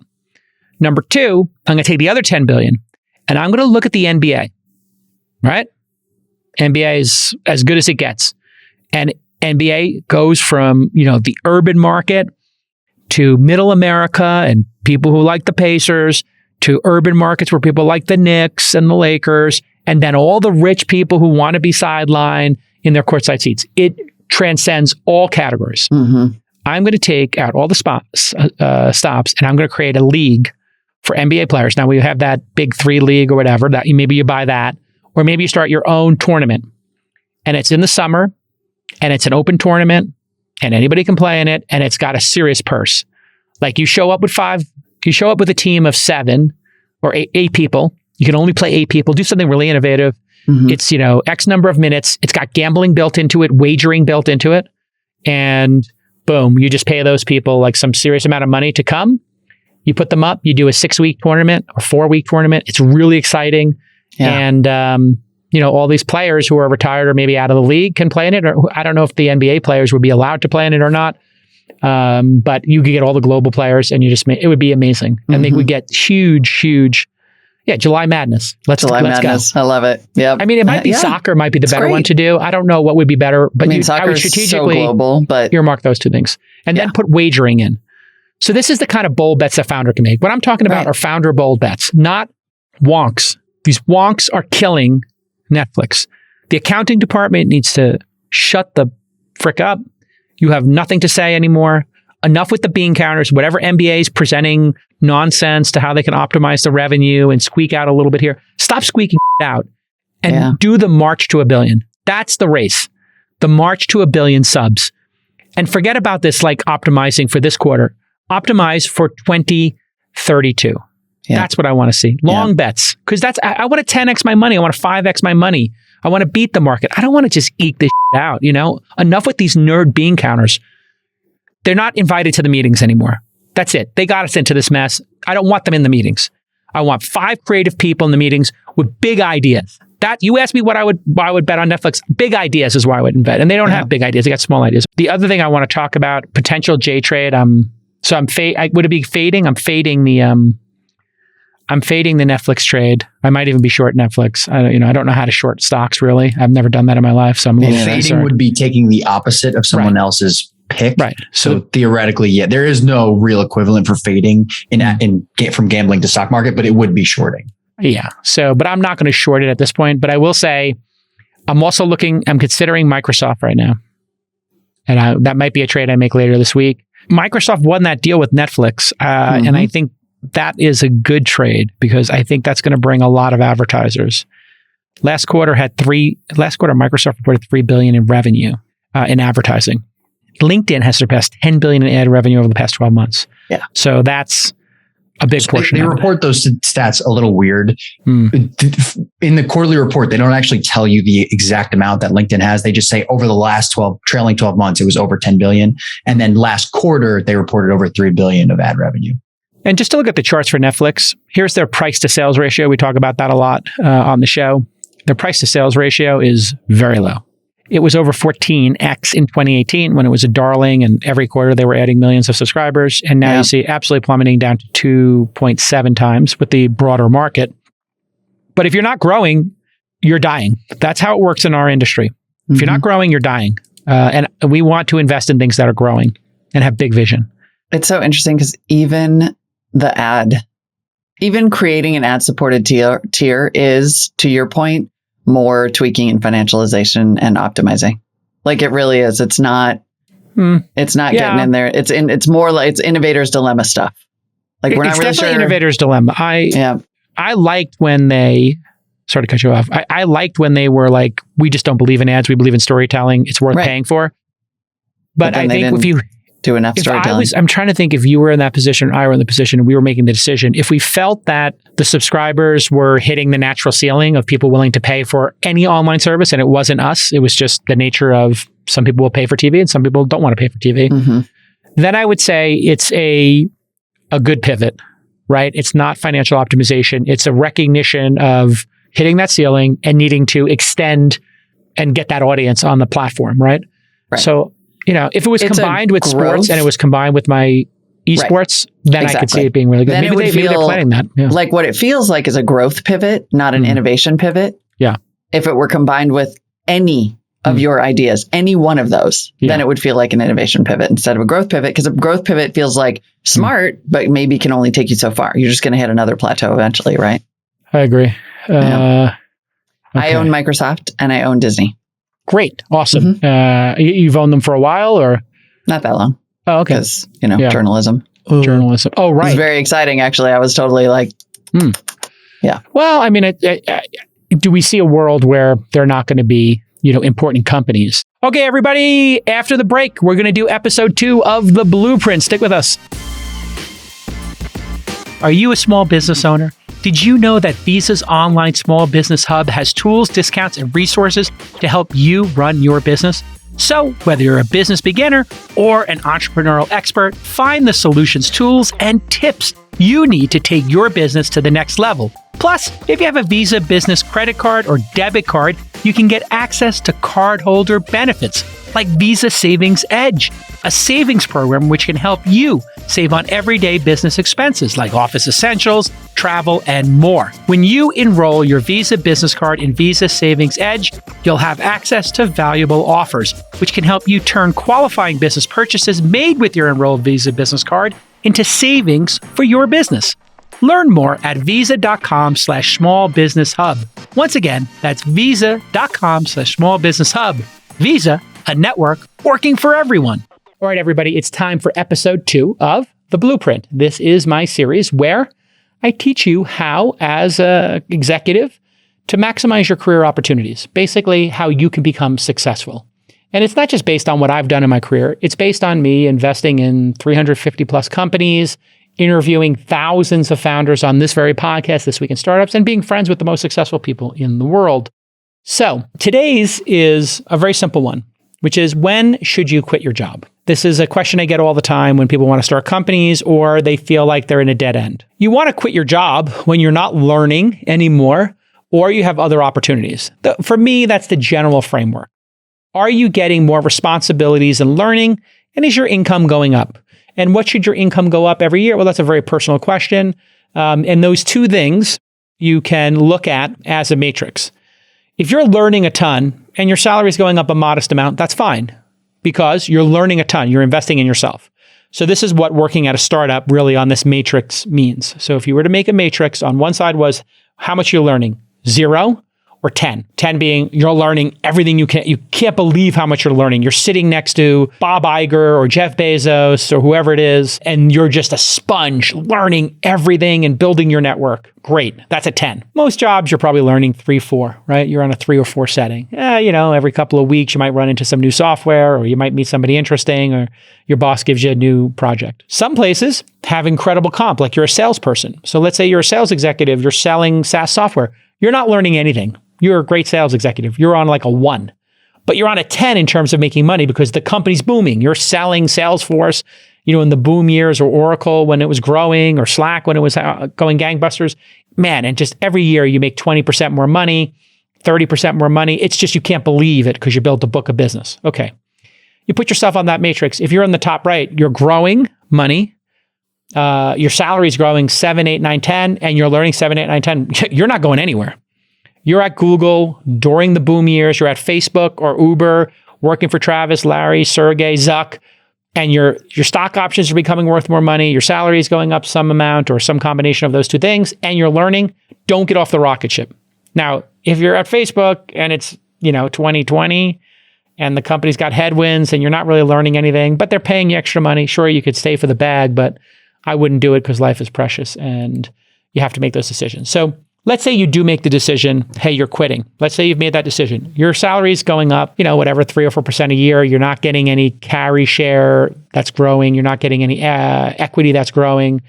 Number 2, I'm going to take the other $10 billion and I'm going to look at the NBA, right? NBA is as good as it gets. And NBA goes from, the urban market to middle America and people who like the Pacers to urban markets where people like the Knicks and the Lakers, and then all the rich people who want to be sidelined in their courtside seats. It transcends all categories. I'm going to take out all the stops and I'm going to create a league for NBA players. Now we have that Big 3 league or whatever that maybe you buy that, or maybe you start your own tournament, and it's in the summer and it's an open tournament and anybody can play in it, and it's got a serious purse. Like you show up with a team of 7 or 8 people. You can only play 8 people. Do something really innovative. It's, X number of minutes. It's got gambling built into it, wagering built into it. And boom, you just pay those people like some serious amount of money to come. You put them up, you do a 6-week tournament or 4-week tournament. It's really exciting. And all these players who are retired or maybe out of the league can play in it. Or I don't know if the NBA players would be allowed to play in it or not. But you could get all the global players and it would be amazing. I think we get huge, July Madness. Let's go. I love it. Yeah. I mean, it might be soccer might be the better one to do. I don't know what would be better, but I would strategically so global, but earmark those two things and then put wagering in. So this is the kind of bold bets a founder can make. What I'm talking about are founder bold bets, not wonks. These wonks are killing Netflix. The accounting department needs to shut the frick up. You have nothing to say anymore. Enough with the bean counters. Whatever NBA is presenting nonsense to how they can optimize the revenue and squeak out a little bit here. Stop squeaking out and do the march to 1 billion. That's the race. The march to 1 billion subs. And forget about this like optimizing for this quarter. Optimize for 2032. Yeah. That's what I want to see. Long bets. Because I want to 10x my money. I want to 5x my money. I want to beat the market. I don't want to just eke this out, Enough with these nerd bean counters. They're not invited to the meetings anymore. That's it. They got us into this mess. I don't want them in the meetings. I want 5 creative people in the meetings with big ideas. That you asked me what I would bet on Netflix. Big ideas is why I wouldn't bet. And they don't have big ideas. They got small ideas. The other thing I want to talk about, potential J trade. Would it be fading? I'm fading the Netflix trade. I might even be short Netflix. I don't know how to short stocks really. I've never done that in my life. So I'm a little fading would be taking the opposite of someone else's pick. Right. So theoretically, there is no real equivalent for fading from gambling to stock market, but it would be shorting. Yeah. So, but I'm not going to short it at this point. But I will say, I'm considering Microsoft right now, and that might be a trade I make later this week. Microsoft won that deal with Netflix, and I think that is a good trade because I think that's going to bring a lot of advertisers. Last quarter, Microsoft reported $3 billion in revenue in advertising. LinkedIn has surpassed $10 billion in ad revenue over the past 12 months. Yeah. So that's a big portion. They report those stats a little weird. In the quarterly report, they don't actually tell you the exact amount that LinkedIn has. They just say over the last trailing 12 months, it was over 10 billion. And then last quarter, they reported over 3 billion of ad revenue. And just to look at the charts for Netflix, here's their price to sales ratio. We talk about that a lot on the show. Their price to sales ratio is very low. It was over 14x in 2018 when it was a darling and every quarter they were adding millions of subscribers. And now you see absolutely plummeting down to 2.7 times with the broader market. But if you're not growing, you're dying. That's how it works in our industry. If you're not growing, you're dying. And we want to invest in things that are growing and have big vision. It's so interesting because even creating an ad-supported tier is, to your point, more tweaking and financialization and optimizing. Like it really is. It's not getting in there. It's more like it's innovator's dilemma stuff. Like we're not really sure. Innovator's dilemma. I liked when they, sorry to cut you off. I liked when they were like, we just don't believe in ads. We believe in storytelling. It's worth paying for. But I think if you do enough storytelling. I'm trying to think if you were in that position, I were in the position, and we were making the decision. If we felt that the subscribers were hitting the natural ceiling of people willing to pay for any online service, and it wasn't us, it was just the nature of some people will pay for TV and some people don't want to pay for TV, then I would say it's a good pivot, right? It's not financial optimization. It's a recognition of hitting that ceiling and needing to extend and get that audience on the platform, right? So, if it was combined with sports and it was combined with my esports, then I could see it being really good. Maybe they're planning that. Yeah. Like what it feels like is a growth pivot, not an innovation pivot. Yeah. If it were combined with any of your ideas, any one of those, then it would feel like an innovation pivot instead of a growth pivot, because a growth pivot feels like smart, but maybe can only take you so far. You're just going to hit another plateau eventually, right? I agree. I own Microsoft and I own Disney. Great. Awesome. You've owned them for a while or? Not that long. Oh, okay. Because, journalism. Journalism. Oh, right. It's very exciting, actually. I was totally like, yeah. Well, I mean, do we see a world where they're not going to be, important companies? Okay, everybody, after the break, we're going to do episode 2 of The Blueprint. Stick with us. Are you a small business owner? Did you know that Visa's online small business hub has tools, discounts, and resources to help you run your business? So, whether you're a business beginner or an entrepreneurial expert, find the solutions, tools, and tips you need to take your business to the next level. Plus, if you have a Visa business credit card or debit card, you can get access to cardholder benefits like Visa Savings Edge, a savings program which can help you save on everyday business expenses like office essentials, travel, and more. When you enroll your Visa business card in Visa Savings Edge, you'll have access to valuable offers, which can help you turn qualifying business purchases made with your enrolled Visa business card into savings for your business. Learn more at visa.com/smallbusinesshub. Once again, that's visa.com/smallbusinesshub. Visa, a network working for everyone. All right, everybody, it's time for episode 2 of The Blueprint. This is my series where I teach you how, as an executive, to maximize your career opportunities, basically how you can become successful. And it's not just based on what I've done in my career. It's based on me investing in 350 plus companies, interviewing thousands of founders on this very podcast, This Week in Startups, and being friends with the most successful people in the world. So today's is a very simple one, which is, when should you quit your job? This is a question I get all the time when people want to start companies or they feel like they're in a dead end. You want to quit your job when you're not learning anymore or you have other opportunities. For me, that's the general framework. Are you getting more responsibilities and learning? And is your income going up? And what should your income go up every year? Well, that's a very personal question. And those two things you can look at as a matrix. If you're learning a ton and your salary is going up a modest amount, that's fine because you're learning a ton. You're investing in yourself. So this is what working at a startup really on this matrix means. So if you were to make a matrix, on one side was how much you're learning, 0 or 10. 10 being you're learning everything you can. You can't believe how much you're learning. You're sitting next to Bob Iger or Jeff Bezos or whoever it is, and you're just a sponge learning everything and building your network. Great. That's a 10. Most jobs, you're probably learning 3, 4, right? You're on a 3 or 4 setting. Every couple of weeks, you might run into some new software or you might meet somebody interesting or your boss gives you a new project. Some places have incredible comp, like you're a salesperson. So let's say you're a sales executive, you're selling SaaS software. You're not learning anything. You're a great sales executive. You're on like a 1, but you're on a 10 in terms of making money because the company's booming. You're selling Salesforce, in the boom years, or Oracle when it was growing, or Slack when it was going gangbusters. Man, and just every year you make 20% more money, 30% more money. It's just, you can't believe it because you built a book of business. Okay. You put yourself on that matrix. If you're on the top right, you're growing money. Your salary is growing 7, 8, 9, 10, and you're learning 7, 8, 9, 10. You're not going anywhere. You're at Google during the boom years. You're at Facebook or Uber, working for Travis, Larry, Sergey, Zuck, and your stock options are becoming worth more money. Your salary is going up some amount or some combination of those two things, and you're learning. Don't get off the rocket ship. Now, if you're at Facebook and it's 2020 and the company's got headwinds and you're not really learning anything, but they're paying you extra money, sure, you could stay for the bag, but I wouldn't do it because life is precious and you have to make those decisions. So let's say you do make the decision, hey, you're quitting. Let's say you've made that decision. Your salary is going up, 3 or 4% a year. You're not getting any carry share that's growing. You're not getting any equity that's growing.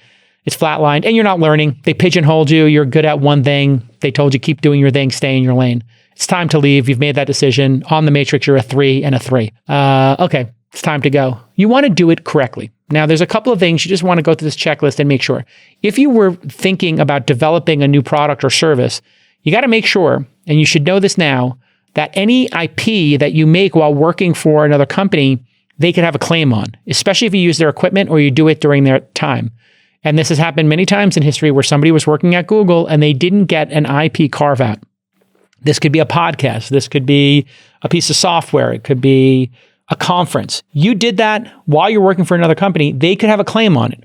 It's flatlined and you're not learning. They pigeonholed you. You're good at one thing. They told you keep doing your thing, stay in your lane. It's time to leave. You've made that decision. On the matrix, you're a 3 and a 3. Okay, it's time to go. You want to do it correctly. Now, there's a couple of things you just want to go through this checklist and make sure. If you were thinking about developing a new product or service, you got to make sure, and you should know this now, that any IP that you make while working for another company, they could have a claim on, especially if you use their equipment or you do it during their time. And this has happened many times in history where somebody was working at Google and they didn't get an IP carve out. This could be a podcast. This could be a piece of software. It could be a conference. You did that while you're working for another company, they could have a claim on it.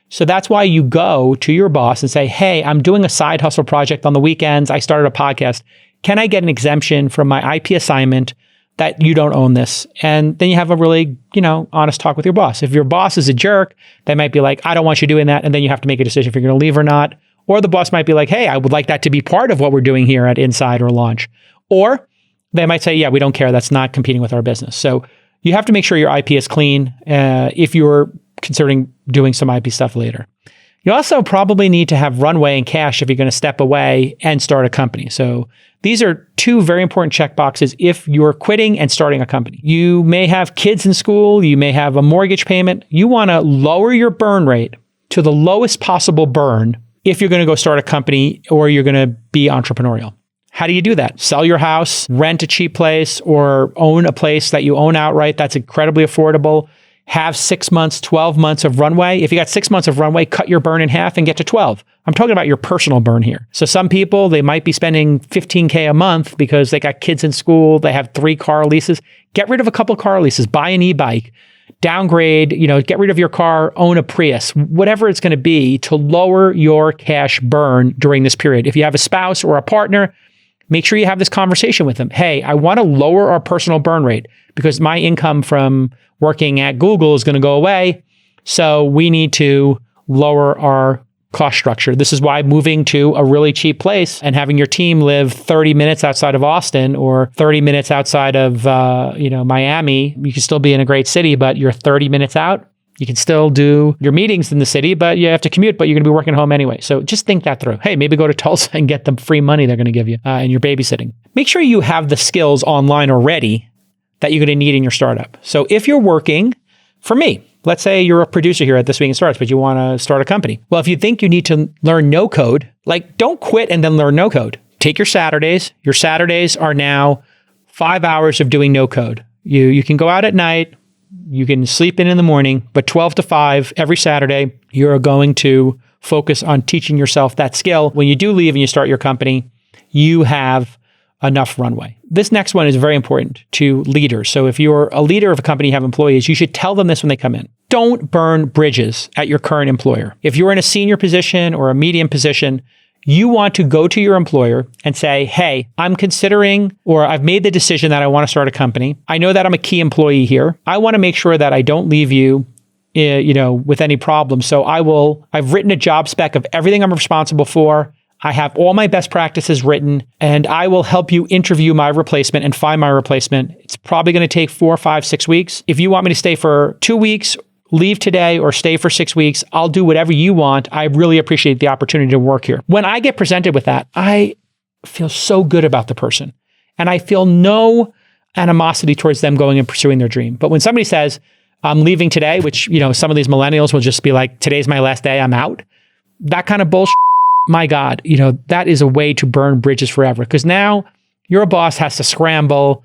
So that's why you go to your boss and say, hey, I'm doing a side hustle project on the weekends. I started a podcast. Can I get an exemption from my IP assignment that you don't own this? And then you have a really, honest talk with your boss. If your boss is a jerk, they might be like, I don't want you doing that. And then you have to make a decision if you're going to leave or not. Or the boss might be like, hey, I would like that to be part of what we're doing here at Inside or Launch. Or they might say, yeah, we don't care. That's not competing with our business. So you have to make sure your IP is clean if you're considering doing some IP stuff later. You also probably need to have runway and cash if you're going to step away and start a company. So these are two very important checkboxes if you're quitting and starting a company. You may have kids in school, you may have a mortgage payment. You want to lower your burn rate to the lowest possible burn if you're going to go start a company or you're going to be entrepreneurial. How do you do that? Sell your house, rent a cheap place, or own a place that you own outright that's incredibly affordable. Have 6 months, 12 months of runway. If you got 6 months of runway, cut your burn in half and get to 12. I'm talking about your personal burn here. So some people, they might be spending $15K a month because they got kids in school, they have 3 car leases. Get rid of a couple of car leases, buy an e-bike, downgrade, get rid of your car, own a Prius, whatever it's going to be to lower your cash burn during this period. If you have a spouse or a partner, make sure you have this conversation with them. Hey, I want to lower our personal burn rate because my income from working at Google is going to go away. So we need to lower our cost structure. This is why moving to a really cheap place and having your team live 30 minutes outside of Austin or 30 minutes outside of Miami, you can still be in a great city, but you're 30 minutes out. You can still do your meetings in the city, but you have to commute, but you're going to be working at home anyway. So just think that through. Hey, maybe go to Tulsa and get the free money they're going to give you and you're babysitting. Make sure you have the skills online already that you're going to need in your startup. So if you're working, for me, let's say you're a producer here at This Week in Startups, but you want to start a company. Well, if you think you need to learn no code, don't quit and then learn no code. Take your Saturdays. Your Saturdays are now 5 hours of doing no code. You can go out at night. You can sleep in the morning, but 12 to 5 every Saturday, you're going to focus on teaching yourself that skill. When you do leave and you start your company, you have enough runway. This next one is very important to leaders. So if you're a leader of a company, you have employees, you should tell them this when they come in. Don't burn bridges at your current employer. If you're in a senior position or a medium position, you want to go to your employer and say, hey, I'm considering, or I've made the decision that I want to start a company. I know that I'm a key employee here. I want to make sure that I don't leave you, with any problems. So I've written a job spec of everything I'm responsible for. I have all my best practices written, and I will help you interview my replacement and find my replacement. It's probably going to take 4, 5, 6 weeks. If you want me to stay for 2 weeks, leave today, or stay for 6 weeks, I'll do whatever you want. I really appreciate the opportunity to work here. When I get presented with that, I feel so good about the person, and I feel no animosity towards them going and pursuing their dream. But when somebody says, I'm leaving today, which, some of these millennials will just be like, today's my last day, I'm out. That kind of bullshit. My God, that is a way to burn bridges forever, because now your boss has to scramble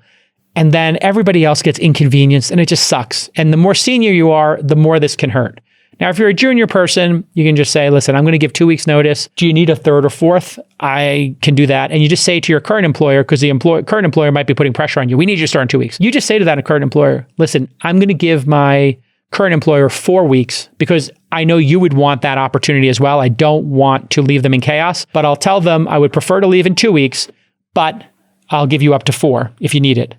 and then everybody else gets inconvenienced and it just sucks. And the more senior you are, the more this can hurt. Now, if you're a junior person, you can just say, listen, I'm going to give 2 weeks notice. Do you need a third or fourth? I can do that. And you just say to your current employer, because the current employer might be putting pressure on you, we need you to start in 2 weeks. You just say to that current employer, listen, I'm going to give my current employer 4 weeks because I know you would want that opportunity as well. I don't want to leave them in chaos, but I'll tell them I would prefer to leave in 2 weeks, but I'll give you up to 4 if you need it.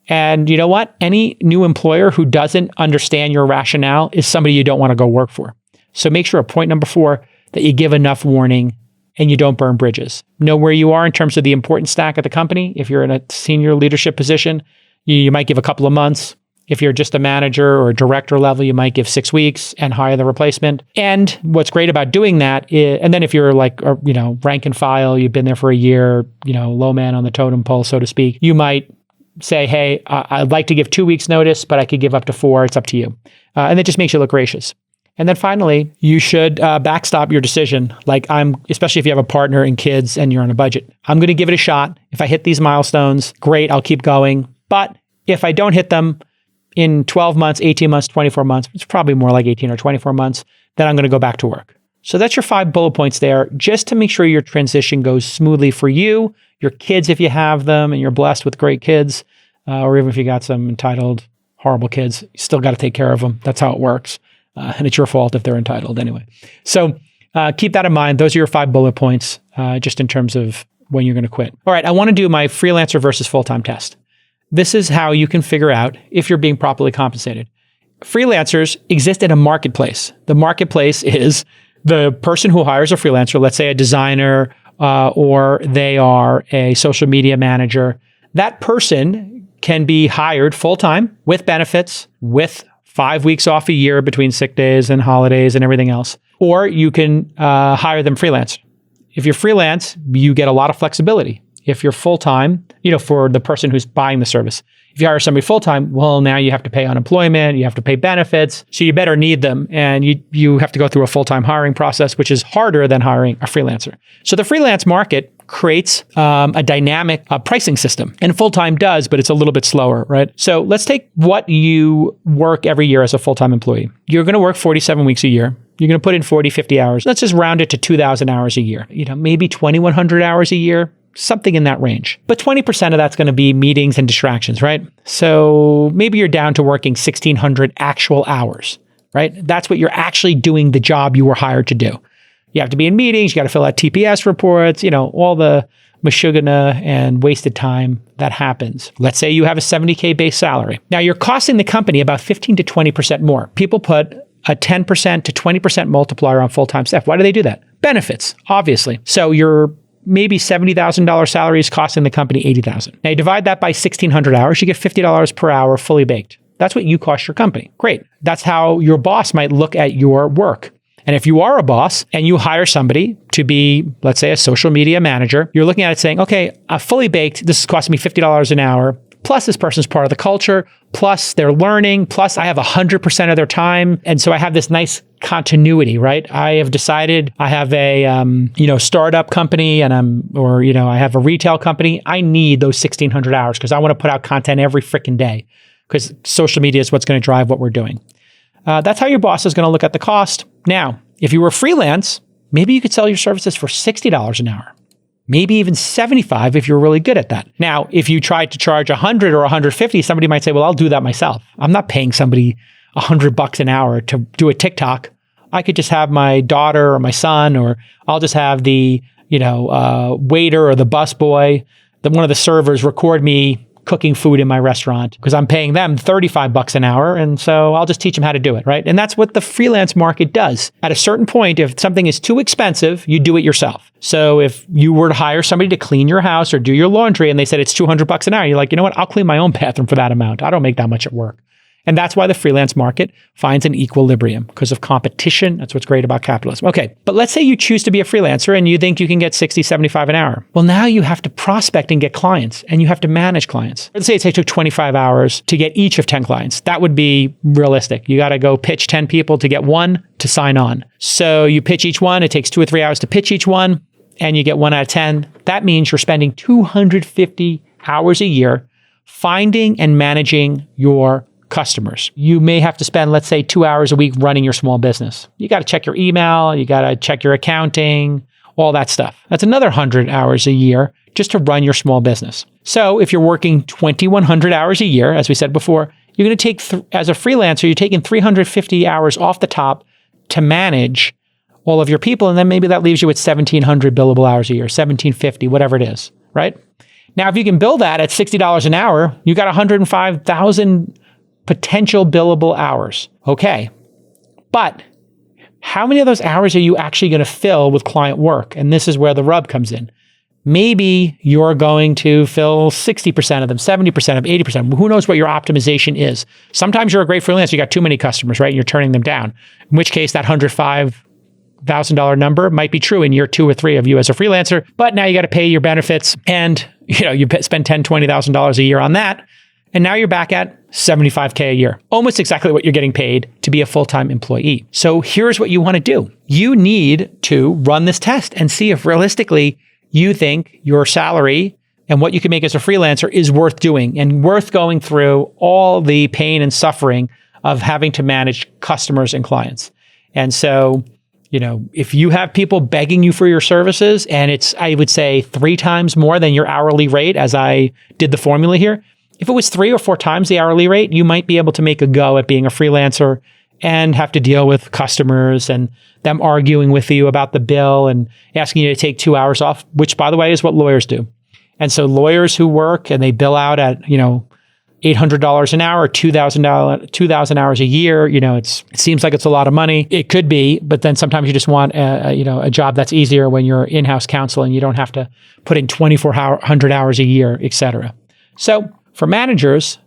And you know what? Any new employer who doesn't understand your rationale is somebody you don't want to go work for. So make sure, point number 4, that you give enough warning and you don't burn bridges. Know where you are in terms of the importance stack of the company. If you're in a senior leadership position, you might give a couple of months. If you're just a manager or a director level, you might give 6 weeks and hire the replacement. And what's great about doing that is, and then if you're like, rank and file, you've been there for a year, low man on the totem pole, so to speak, you might say, hey, I'd like to give 2 weeks notice, but I could give up to 4. It's up to you. And it just makes you look gracious. And then finally, you should backstop your decision. Especially if you have a partner and kids and you're on a budget. I'm going to give it a shot. If I hit these milestones, great, I'll keep going. But if I don't hit them, in 12 months, 18 months, 24 months, it's probably more like 18 or 24 months, then I'm going to go back to work. So that's your 5 bullet points there, just to make sure your transition goes smoothly for you, your kids if you have them, and you're blessed with great kids, or even if you got some entitled, horrible kids, you still got to take care of them. That's how it works. And it's your fault if they're entitled anyway. So keep that in mind. Those are your 5 bullet points, just in terms of when you're going to quit. All right, I want to do my freelancer versus full-time test. This is how you can figure out if you're being properly compensated. Freelancers exist in a marketplace. The marketplace is the person who hires a freelancer, let's say a designer, or they are a social media manager. That person can be hired full-time with benefits, with 5 weeks off a year between sick days and holidays and everything else. Or you can hire them freelance. If you're freelance, you get a lot of flexibility. If you're full-time, for the person who's buying the service. If you hire somebody full-time, well, now you have to pay unemployment, you have to pay benefits, so you better need them. And you have to go through a full-time hiring process, which is harder than hiring a freelancer. So the freelance market creates a dynamic pricing system. And full-time does, but it's a little bit slower, right? So let's take what you work every year as a full-time employee. You're going to work 47 weeks a year. You're going to put in 40, 50 hours. Let's just round it to 2,000 hours a year. Maybe 2,100 hours a year. Something in that range. But 20% of that's going to be meetings and distractions, right? So maybe you're down to working 1,600 actual hours, right? That's what you're actually doing the job you were hired to do. You have to be in meetings, you got to fill out TPS reports, all the mashugana and wasted time that happens. Let's say you have a 70K base salary. Now you're costing the company about 15 to 20% more. People put a 10% to 20% multiplier on full-time staff. Why do they do that? Benefits, obviously. So you're maybe $70,000 salary is costing the company $80,000. Now you divide that by 1,600 hours, you get $50 per hour fully baked. That's what you cost your company. Great. That's how your boss might look at your work. And if you are a boss and you hire somebody to be, let's say, a social media manager, you're looking at it saying, okay, fully baked, this is costing me $50 an hour, plus this person's part of the culture, plus they're learning, plus I have 100% of their time. And so I have this nice continuity, right? I have decided I have a, startup company and I have a retail company. I need those 1,600 hours because I want to put out content every freaking day because social media is what's going to drive what we're doing. That's how your boss is going to look at the cost. Now, if you were freelance, maybe you could sell your services for $60 an hour. Maybe even $75 if you're really good at that. Now, if you tried to charge $100 or $150, somebody might say, well, I'll do that myself. I'm not paying somebody $100 an hour to do a TikTok. I could just have my daughter or my son, or I'll just have the, waiter or the busboy, one of the servers record me cooking food in my restaurant because I'm paying them $35 an hour. And so I'll just teach them how to do it, right? And that's what the freelance market does. At a certain point, if something is too expensive, you do it yourself. So if you were to hire somebody to clean your house or do your laundry and they said it's $200 an hour, you're like, you know what? I'll clean my own bathroom for that amount. I don't make that much at work. And that's why the freelance market finds an equilibrium because of competition. That's what's great about capitalism. Okay, but let's say you choose to be a freelancer and you think you can get 60, 75 an hour. Well, now you have to prospect and get clients and you have to manage clients. Let's say it took 25 hours to get each of 10 clients. That would be realistic. You got to go pitch 10 people to get one to sign on. So you pitch each one. It takes 2 or 3 hours to pitch each one and you get 1 out of 10. That means you're spending 250 hours a year finding and managing your customers. You may have to spend, let's say, 2 hours a week running your small business. You got to check your email, you got to check your accounting, all that stuff. That's another 100 hours a year just to run your small business. So if you're working 2,100 hours a year, as we said before, you're going to take, as a freelancer, you're taking 350 hours off the top to manage all of your people. And then maybe that leaves you with 1,700 billable hours a year, 1,750, whatever it is, right? Now, if you can bill that at $60 an hour, you got 105,000 potential billable hours. Okay. But how many of those hours are you actually going to fill with client work? And this is where the rub comes in. Maybe you're going to fill 60% of them, 70% of 80%. Who knows what your optimization is? Sometimes you're a great freelancer. You got too many customers, right? And you're turning them down. In which case that $105,000 number might be true in year 2 or 3 of you as a freelancer. But now you got to pay your benefits and you spend $10,000, $20,000 a year on that. And now you're back at $75K a year, almost exactly what you're getting paid to be a full-time employee. So here's what you want to do. You need to run this test and see if realistically you think your salary and what you can make as a freelancer is worth doing and worth going through all the pain and suffering of having to manage customers and clients. And so, if you have people begging you for your services and it's, I would say 3 times more than your hourly rate, as I did the formula here, if it was 3 or 4 times the hourly rate, you might be able to make a go at being a freelancer and have to deal with customers and them arguing with you about the bill and asking you to take 2 hours off, which, by the way, is what lawyers do. And so lawyers who work and they bill out at, $800 an hour, $2,000 hours a year, it seems like it's a lot of money. It could be, but then sometimes you just want a job that's easier when you're in-house counsel and you don't have to put in 2,400 hours a year, et cetera. So for managers,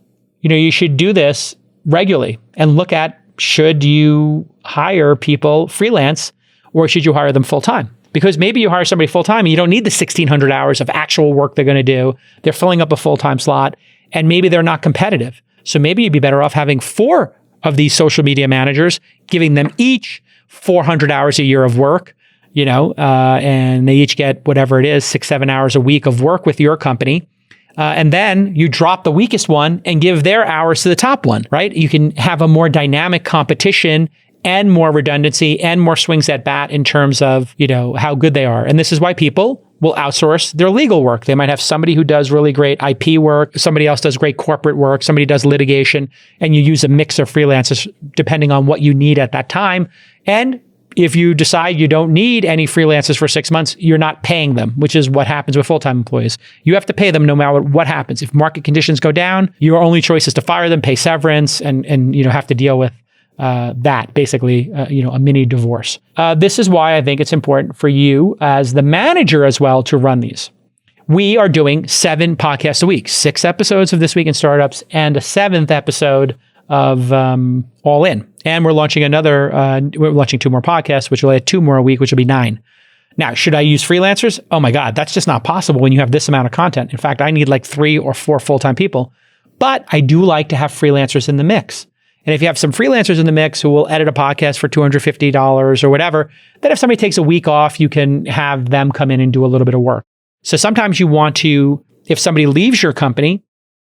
you should do this regularly and look at, should you hire people freelance or should you hire them full-time? Because maybe you hire somebody full-time and you don't need the 1,600 hours of actual work they're going to do. They're filling up a full-time slot and maybe they're not competitive. So maybe you'd be better off having 4 of these social media managers, giving them each 400 hours a year of work, and they each get whatever it is, 6-7 hours a week of work with your company. And then you drop the weakest one and give their hours to the top one, right? You can have a more dynamic competition and more redundancy and more swings at bat in terms of, how good they are. And this is why people will outsource their legal work. They might have somebody who does really great IP work, somebody else does great corporate work, somebody does litigation, and you use a mix of freelancers depending on what you need at that time. And if you decide you don't need any freelancers for 6 months, you're not paying them, which is what happens with full-time employees. You have to pay them no matter what happens. If market conditions go down, your only choice is to fire them, pay severance, and have to deal with that, basically, a mini divorce. This is why I think it's important for you as the manager as well to run these. We are doing 7 podcasts a week, 6 episodes of This Week in Startups and a 7th episode of All In. And we're launching we're launching 2 more podcasts, which will add 2 more a week, which will be 9. Now, should I use freelancers? Oh my God, that's just not possible when you have this amount of content. In fact, I need like 3 or 4 full-time people. But I do like to have freelancers in the mix. And if you have some freelancers in the mix who will edit a podcast for $250 or whatever, then if somebody takes a week off, you can have them come in and do a little bit of work. So sometimes you want to, if somebody leaves your company,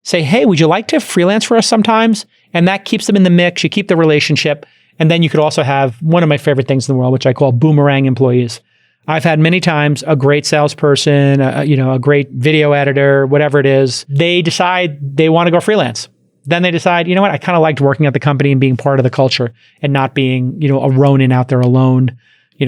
say, hey, would you like to freelance for us sometimes? And that keeps them in the mix. You keep the relationship. And then you could also have one of my favorite things in the world, which I call boomerang employees. I've had many times a great salesperson, a great video editor, whatever it is. They decide they want to go freelance. Then they decide, you know what, I kind of liked working at the company and being part of the culture and not being, a Ronin out there alone,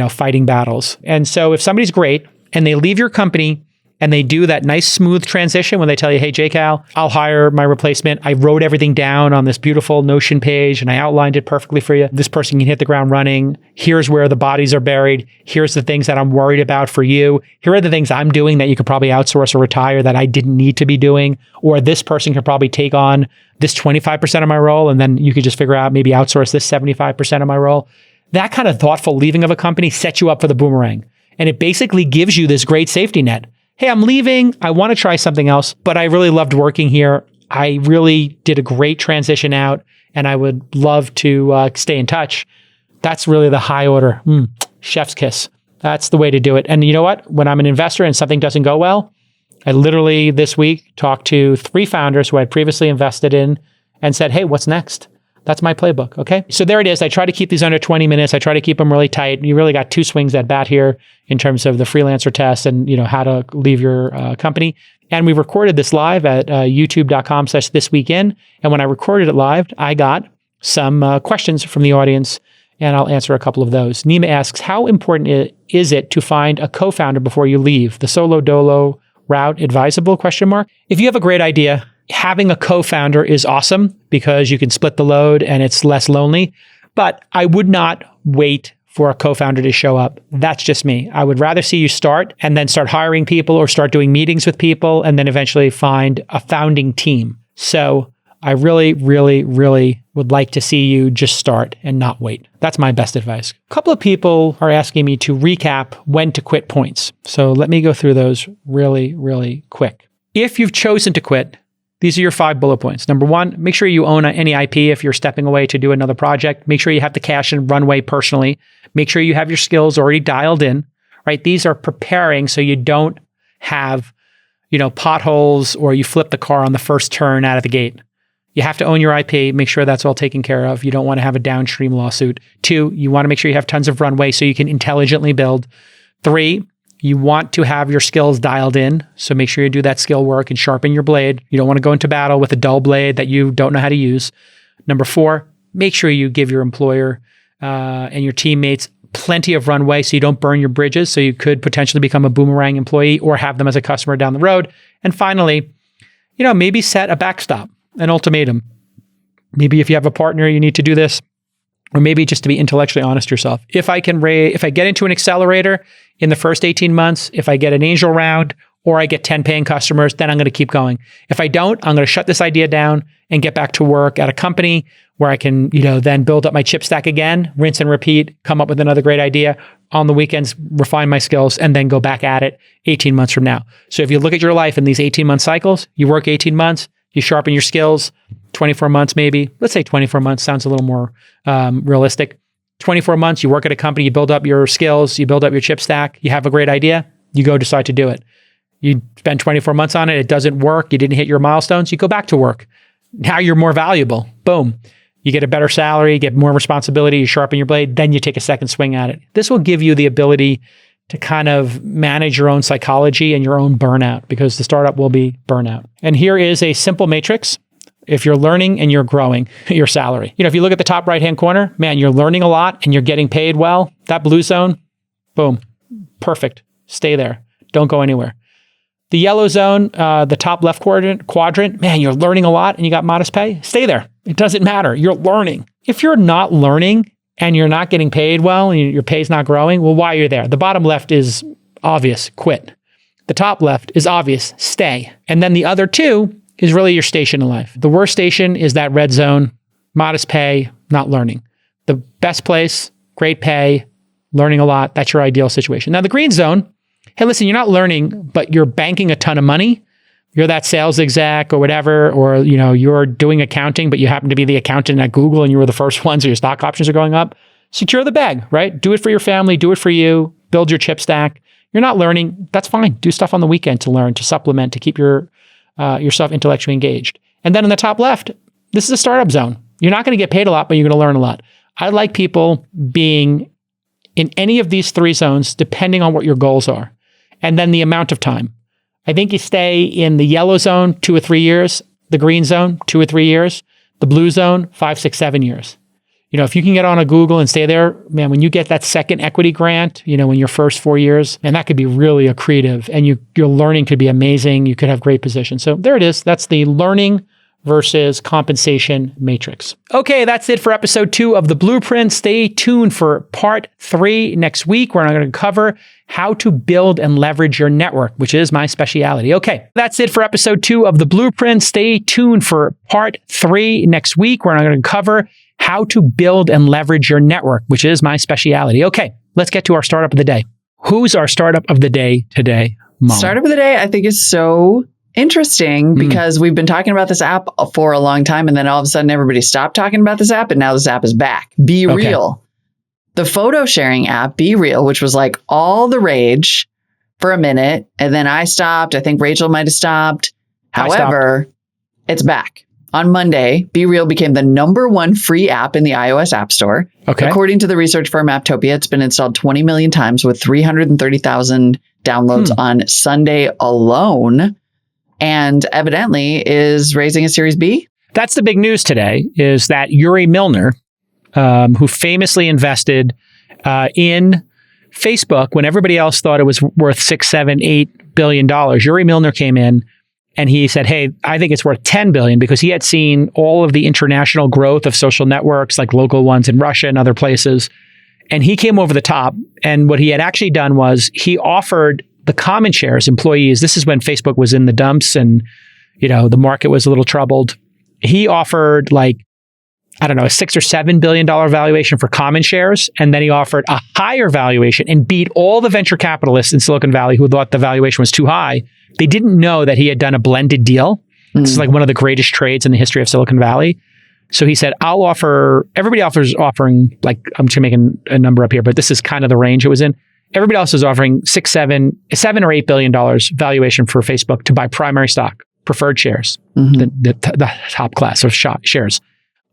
fighting battles. And so if somebody's great and they leave your company and they do that nice smooth transition when they tell you, hey, JCal, I'll hire my replacement. I wrote everything down on this beautiful Notion page and I outlined it perfectly for you. This person can hit the ground running. Here's where the bodies are buried. Here's the things that I'm worried about for you. Here are the things I'm doing that you could probably outsource or retire that I didn't need to be doing. Or this person could probably take on this 25% of my role and then you could just figure out maybe outsource this 75% of my role. That kind of thoughtful leaving of a company sets you up for the boomerang. And it basically gives you this great safety net. Hey, I'm leaving. I want to try something else, but I really loved working here. I really did a great transition out and I would love to stay in touch. That's really the high order. Chef's kiss. That's the way to do it. And you know what? When I'm an investor and something doesn't go well, I literally this week talked to 3 founders who I'd previously invested in and said, hey, what's next? That's my playbook. Okay. So there it is. I try to keep these under 20 minutes. I try to keep them really tight. You really got 2 swings at bat here in terms of the freelancer test and, how to leave your company. And we recorded this live at youtube.com/thisweekin. And when I recorded it live, I got some questions from the audience and I'll answer a couple of those. Nima asks, how important is it to find a co-founder before you leave? The solo dolo route advisable? ? If you have a great idea, having a co-founder is awesome because you can split the load and it's less lonely, but I would not wait for a co-founder to show up. That's just me. I would rather see you start and then start hiring people or start doing meetings with people and then eventually find a founding team. So I really, really, really would like to see you just start and not wait. That's my best advice. A couple of people are asking me to recap when to quit points. So let me go through those really, really quick. If you've chosen to quit, these are your 5 bullet points. Number 1, make sure you own any IP if you're stepping away to do another project. Make sure you have the cash and runway personally. Make sure you have your skills already dialed in, right? These are preparing so you don't have, potholes or you flip the car on the first turn out of the gate. You have to own your IP, make sure that's all taken care of. You don't want to have a downstream lawsuit. 2, you want to make sure you have tons of runway so you can intelligently build. 3, you want to have your skills dialed in. So make sure you do that skill work and sharpen your blade. You don't want to go into battle with a dull blade that you don't know how to use. Number 4, make sure you give your employer and your teammates plenty of runway so you don't burn your bridges. So you could potentially become a boomerang employee or have them as a customer down the road. And finally, maybe set a backstop, an ultimatum. Maybe if you have a partner, you need to do this. Or maybe just to be intellectually honest yourself. If I get into an accelerator in the first 18 months, if I get an angel round, or I get 10 paying customers, then I'm going to keep going. If I don't, I'm going to shut this idea down and get back to work at a company where I can, then build up my chip stack again, rinse and repeat, come up with another great idea on the weekends, refine my skills, and then go back at it 18 months from now. So if you look at your life in these 18-month cycles, you work 18 months, you sharpen your skills, 24 months maybe. Let's say 24 months sounds a little more realistic. 24 months, you work at a company, you build up your skills, you build up your chip stack, you have a great idea, you go decide to do it. You spend 24 months on it, it doesn't work, you didn't hit your milestones, you go back to work. Now you're more valuable. Boom. You get a better salary, get more responsibility, you sharpen your blade, then you take a second swing at it. This will give you the ability to kind of manage your own psychology and your own burnout, because the startup will be burnout. And here is a simple matrix. If you're learning and you're growing your salary, if you look at the top right-hand corner, man, you're learning a lot and you're getting paid well. That blue zone, boom, perfect. Stay there. Don't go anywhere. The yellow zone, the top left quadrant, man, you're learning a lot and you got modest pay. Stay there. It doesn't matter. You're learning. If you're not learning and you're not getting paid well and your pay's not growing, well, why are you there? The bottom left is obvious. Quit. The top left is obvious. Stay. And then the other two is really your station in life. The worst station is that red zone, modest pay, not learning. The best place, great pay, learning a lot. That's your ideal situation. Now the green zone, hey, listen, you're not learning, but you're banking a ton of money. You're that sales exec or whatever, or you're doing accounting, but you happen to be the accountant at Google and you were the first ones, or your stock options are going up. Secure the bag, right? Do it for your family, do it for you, build your chip stack. You're not learning, that's fine. Do stuff on the weekend to learn, to supplement, to keep yourself intellectually engaged. And then in the top left, this is a startup zone. You're not going to get paid a lot, but you're going to learn a lot. I like people being in any of these three zones, depending on what your goals are. And then the amount of time. I think you stay in the yellow zone 2 or 3 years, the green zone 2 or 3 years, the blue zone 5, 6, 7 years. If you can get on a Google and stay there, man, when you get that second equity grant, in your first 4 years, and that could be really accretive, and your learning could be amazing. You could have great positions. So there it is. That's the learning versus compensation matrix. Okay, that's it for episode 2 of The Blueprint. Stay tuned for part 3 next week, where I'm going to cover how to build and leverage your network, which is my specialty. Okay, that's it for episode 2 of The Blueprint. Stay tuned for part 3 next week, where I'm going to cover how to build and leverage your network, which is my specialty. Okay, let's get to our startup of the day. Who's our startup of the day today, Molly? Startup of the day, I think, is so interesting because we've been talking about this app for a long time, and then all of a sudden everybody stopped talking about this app, and now this app is back. BeReal. Okay. The photo sharing app, BeReal, which was like all the rage for a minute, and then I stopped. I think Rachel might have stopped. However, it's back. On Monday, BeReal became the #1 free app in the iOS App Store. Okay. According to the research firm Apptopia, it's been installed 20 million times with 330,000 downloads on Sunday alone, and evidently is raising a Series B. That's the big news today, is that Yuri Milner, who famously invested in Facebook when everybody else thought it was worth $6, $7, $8 billion, Yuri Milner came in and he said, hey, I think it's worth $10 billion, because he had seen all of the international growth of social networks, like local ones in Russia and other places. And he came over the top. And what he had actually done was he offered the common shares employees. This is when Facebook was in the dumps and, the market was a little troubled. He offered a $6 or $7 billion valuation for common shares. And then he offered a higher valuation and beat all the venture capitalists in Silicon Valley who thought the valuation was too high. They didn't know that he had done a blended deal. This is one of the greatest trades in the history of Silicon Valley. So he said, everybody else is offering, I'm just making a number up here, but this is kind of the range it was in. Everybody else is offering $7 or $8 billion valuation for Facebook to buy primary stock, preferred shares, the top class of shares.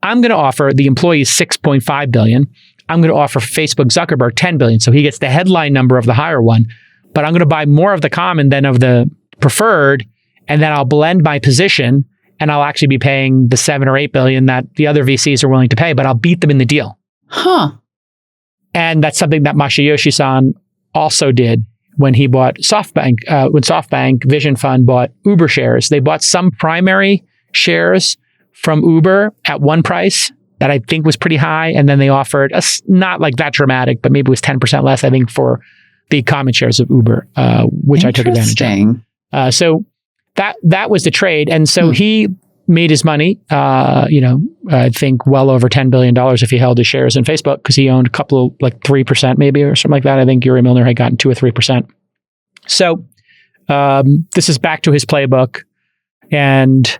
I'm going to offer the employees $6.5 billion. I'm going to offer Facebook Zuckerberg $10 billion. So he gets the headline number of the higher one, but I'm going to buy more of the common than of the preferred, and then I'll blend my position, and I'll actually be paying the $7 or $8 billion that the other VCs are willing to pay, but I'll beat them in the deal. And that's something that Masayoshi-san also did when he bought SoftBank. When SoftBank Vision Fund bought Uber shares, they bought some primary shares from Uber at one price that I think was pretty high, and then they offered not like that dramatic, but maybe it was 10% less, I think, for the common shares of Uber, which I took advantage of. So that was the trade. And so he made his money, I think well over $10 billion if he held his shares in Facebook, because he owned a couple of 3% maybe or something like that. I think Yuri Milner had gotten 2 or 3%. So this is back to his playbook. And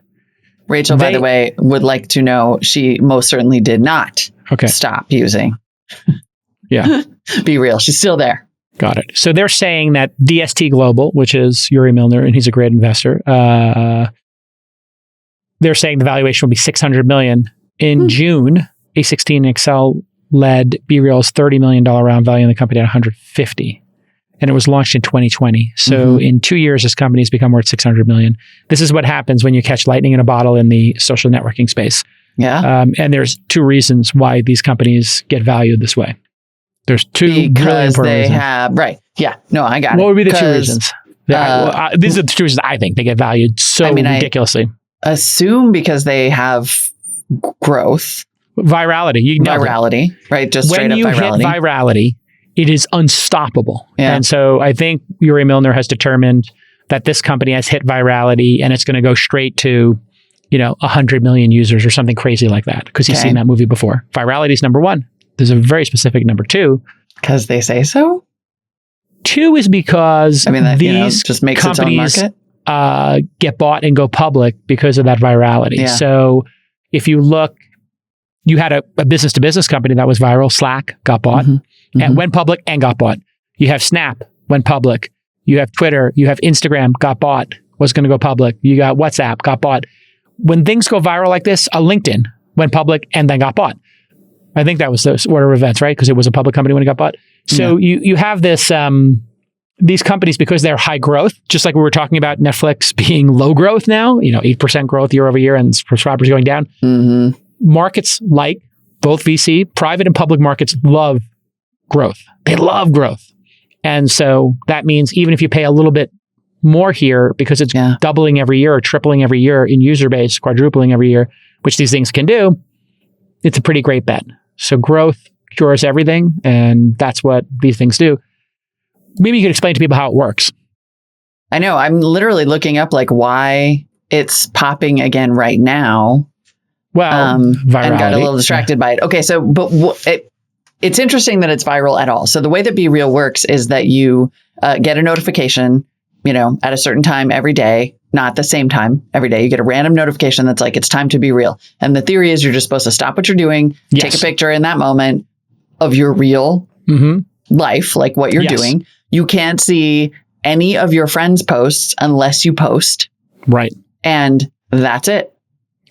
Rachel, by the way, would like to know she most certainly did not stop using BeReal. She's still there. Got it. So they're saying that DST Global, which is Yuri Milner, and he's a great investor, they're saying the valuation will be $600 million. In June, A16 Excel led BeReal's $30 million round, valuing the company at $150. And it was launched in 2020. So in 2 years, this company has become worth $600 million. This is what happens when you catch lightning in a bottle in the social networking space. Yeah. And there's 2 reasons why these companies get valued this way. There's 2 really important reasons. Right. Yeah. No, I got it. What would be the 2 reasons? These are the 2 reasons I think they get valued so ridiculously. I assume because they have growth. Virality. Virality, right? Just straight up virality. When you hit virality, it is unstoppable. Yeah. And so I think Yuri Milner has determined that this company has hit virality and it's going to go straight to, 100 million users or something crazy like that, because he's seen that movie before. Virality is number 1. There's a very specific number 2. Because they say so? 2 is because these just makes companies its own market? Get bought and go public because of that virality. Yeah. So if you look, you had a business-to-business company that was viral, Slack, got bought, and went public and got bought. You have Snap, went public. You have Twitter, you have Instagram, got bought, was going to go public. You got WhatsApp, got bought. When things go viral like this, LinkedIn went public and then got bought. I think that was the order of events, right? Because it was a public company when it got bought. So you have this, these companies, because they're high growth, just like we were talking about Netflix being low growth now, 8% growth year over year and subscribers going down. Markets like both VC, private and public markets love growth. They love growth. And so that means even if you pay a little bit more here because it's doubling every year or tripling every year in user base, quadrupling every year, which these things can do, it's a pretty great bet. So growth cures everything, and that's what these things do. Maybe you could explain to people how it works. I know. I'm literally looking up why it's popping again right now. Well, and got a little distracted by it. Okay, so it's interesting that it's viral at all. So the way that BeReal works is that you get a notification, at a certain time every day, not the same time every day. You get a random notification that's it's time to be real. And the theory is you're just supposed to stop what you're doing, take a picture in that moment of your real life, like what you're doing. You can't see any of your friends' posts unless you post. Right. And that's it.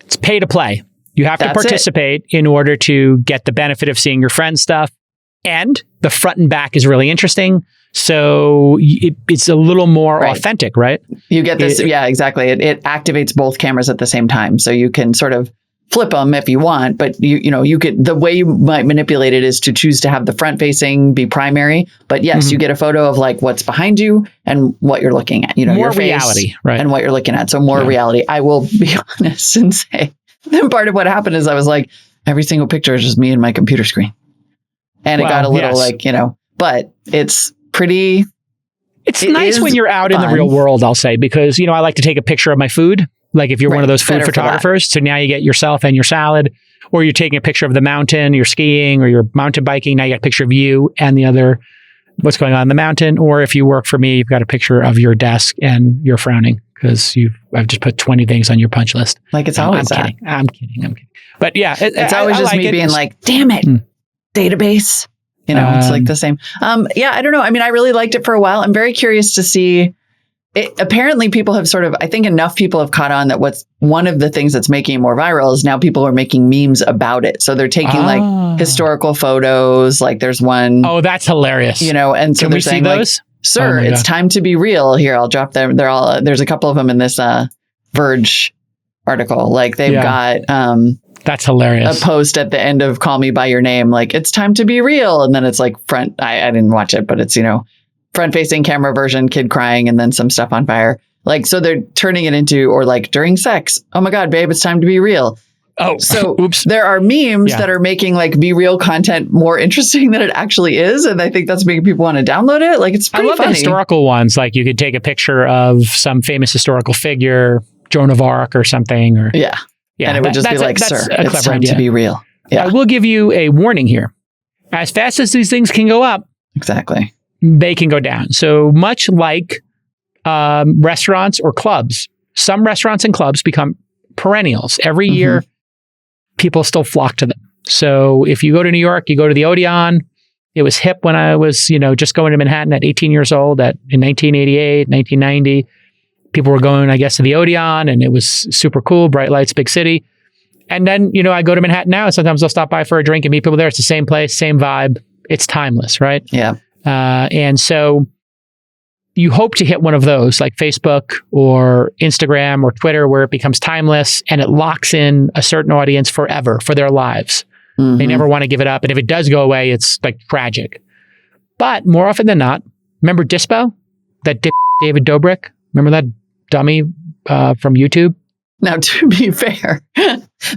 It's pay to play. You have to participate in order to get the benefit of seeing your friends' stuff. And the front and back is really interesting. So it's a little more authentic, right? You get this. Exactly. It activates both cameras at the same time. So you can sort of flip them if you want, but you could, the way you might manipulate it is to choose to have the front facing be primary. But yes, you get a photo of what's behind you and what you're looking at, more your face reality, right? And what you're looking at. So more reality. I will be honest and say then part of what happened is I was every single picture is just me and my computer screen. And it got a little but it's pretty. It's nice when you're out in the real world, I'll say, because, I like to take a picture of my food. If you're one of those food photographers. So now you get yourself and your salad, or you're taking a picture of the mountain, you're skiing or you're mountain biking. Now you got a picture of you and the other, what's going on in the mountain. Or if you work for me, you've got a picture of your desk and you're frowning because I've just put 20 things on your punch list. It's always that. I'm kidding. But yeah, it's always just me being damn it, database. It's the same. I don't know. I mean, I really liked it for a while. I'm very curious to see. Apparently, people have I think enough people have caught on that what's one of the things that's making it more viral is now people are making memes about it. So they're taking historical photos. There's one. Oh, that's hilarious. And so Can they're we saying see those? Sir, it's time to be real. Here, I'll drop them. They're all, there's a couple of them in this Verge article. They've got that's hilarious. A post at the end of Call Me By Your Name, it's time to be real. And then it's front, I didn't watch it, but it's, front facing camera version, kid crying, and then some stuff on fire. So they're turning it into, or during sex, oh my God, babe, it's time to be real. Oh, so oops. there are memes that are making like BeReal content more interesting than it actually is. And I think that's making people want to download it. Like it's pretty I love funny. the historical ones. Like you could take a picture of some famous historical figure, Joan of Arc or something. Or yeah. And it would just be like, sir, it's time to be real. Yeah. I will give you a warning here. As fast as these things can go up, exactly, they can go down. So much like restaurants or clubs, some restaurants and clubs become perennials. Every year, people still flock to them. So if you go to New York, you go to the Odeon. It was hip when I was, just going to Manhattan at 18 years old in 1988, 1990. People were going, I guess, to the Odeon, and it was super cool, bright lights, big city. And then, I go to Manhattan now, and sometimes I'll stop by for a drink and meet people there. It's the same place, same vibe. It's timeless, right? Yeah. And so you hope to hit one of those, like Facebook or Instagram or Twitter, where it becomes timeless and it locks in a certain audience forever for their lives. They never want to give it up. And if it does go away, it's like tragic. But more often than not, remember Dispo? That David Dobrik? Remember that dummy from YouTube? Now, to be fair,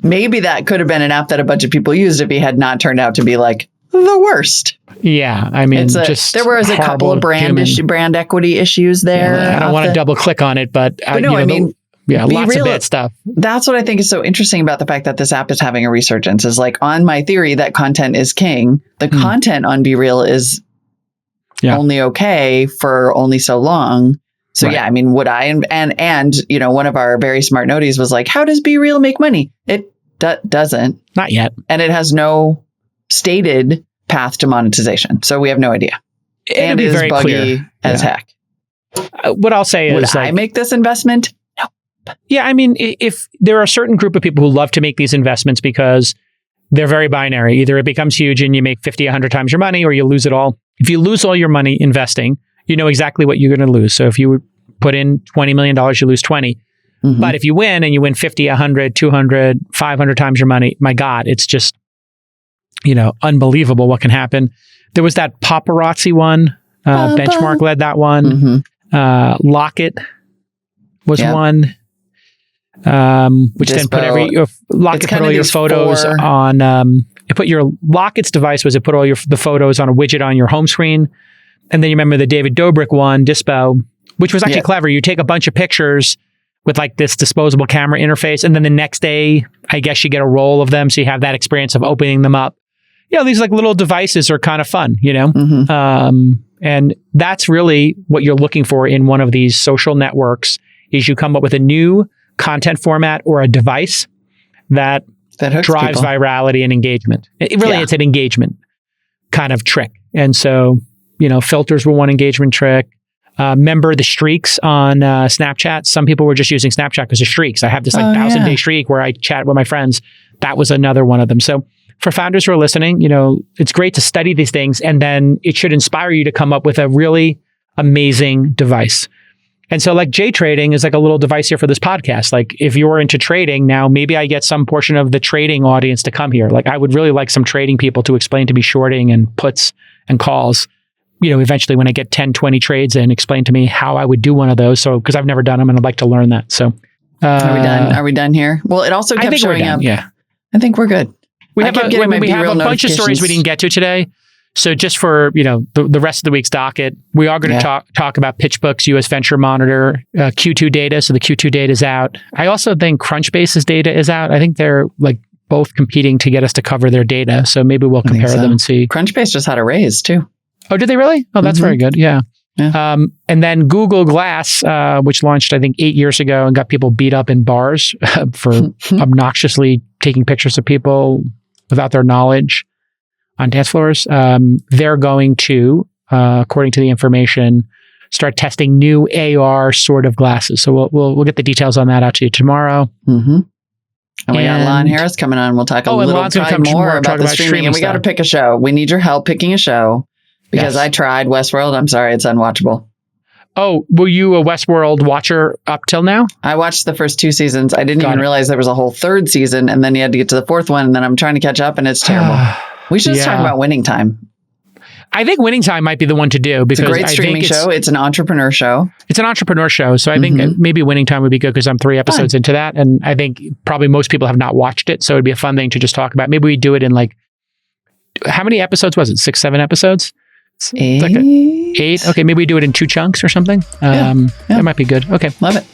maybe that could have been an app that a bunch of people used if he had not turned out to be like the worst. Yeah, I mean, there was a couple of brand equity issues there. Yeah, I don't want to double click on it, but lots of bad stuff. That's what I think is so interesting about the fact that this app is having a resurgence. Is like, on my theory that content is king, the content on BeReal is only okay for only so long. So I mean, would I and one of our very smart noties was like, how does BeReal make money? It doesn't. Not yet. And it has no stated path to monetization. So we have no idea. It'll be very clear as heck. What I'll say is, would I make this investment? No. Yeah, I mean, if there are a certain group of people who love to make these investments because they're very binary. Either it becomes huge and you make 50, 100 times your money, or you lose it all. If you lose all your money investing, you know exactly what you're going to lose. So if you put in $20 million, you lose 20. But if you win and you win 50, 100, 200, 500 times your money, my God, it's just, unbelievable what can happen. There was that paparazzi one. Benchmark led that one. Locket was one. Which then put Locket put all your photos on. It put your Locket's device was it put all the photos on a widget on your home screen. And then you remember the David Dobrik one, Dispo, which was actually clever. You take a bunch of pictures with like this disposable camera interface, and then the next day, I guess you get a roll of them, so you have that experience of opening them up. These like little devices are kind of fun, and that's really what you're looking for in one of these social networks. Is you come up with a new content format or a device that drives virality and engagement. It's an engagement kind of trick, and so. Filters were one engagement trick. Remember the streaks on Snapchat? Some people were just using Snapchat because of streaks. I have this 1,000-day streak where I chat with my friends. That was another one of them. So for founders who are listening, it's great to study these things, and then it should inspire you to come up with a really amazing device. And so like J trading is like a little device here for this podcast. Like if you're into trading now, maybe I get some portion of the trading audience to come here. Like I would really like some trading people to explain to me shorting and puts and calls. Eventually when I get 10, 20 trades in, explain to me how I would do one of those. So, because I've never done them and I'd like to learn that. So, Are we done here? Well, it also kept showing up. Yeah. I think we're good. We have a bunch of stories we didn't get to today. So just for, the rest of the week's docket, we are going to talk about PitchBook's US Venture Monitor Q2 data. So the Q2 data is out. I also think Crunchbase's data is out. I think they're like both competing to get us to cover their data. So maybe we'll compare them and see. Crunchbase just had a raise too. Oh, did they really? Oh, that's very good. Yeah. And then Google Glass, which launched, I think, 8 years ago and got people beat up in bars for obnoxiously taking pictures of people without their knowledge on dance floors. They're going to, according to the information, start testing new AR sort of glasses. So we'll get the details on that out to you tomorrow. And we got Lon Harris coming on. We'll talk a little more about the streaming. And we got to pick a show. We need your help picking a show. Because I tried Westworld. I'm sorry, it's unwatchable. Oh, were you a Westworld watcher up till now? I watched the first 2 seasons. I didn't even realize there was a whole 3rd season, and then you had to get to the 4th one, and then I'm trying to catch up, and it's terrible. We should just talk about winning time. I think Winning Time might be the one to do because It's a great streaming show. It's an entrepreneur show. It's an entrepreneur show. So I think maybe Winning Time would be good because I'm 3 episodes into that. And I think probably most people have not watched it. So it'd be a fun thing to just talk about. Maybe we do it in like, how many episodes was it? 6, 7 episodes? Eight. Like 8. Okay. Maybe we do it in 2 chunks or something. That might be good. Okay. Love it.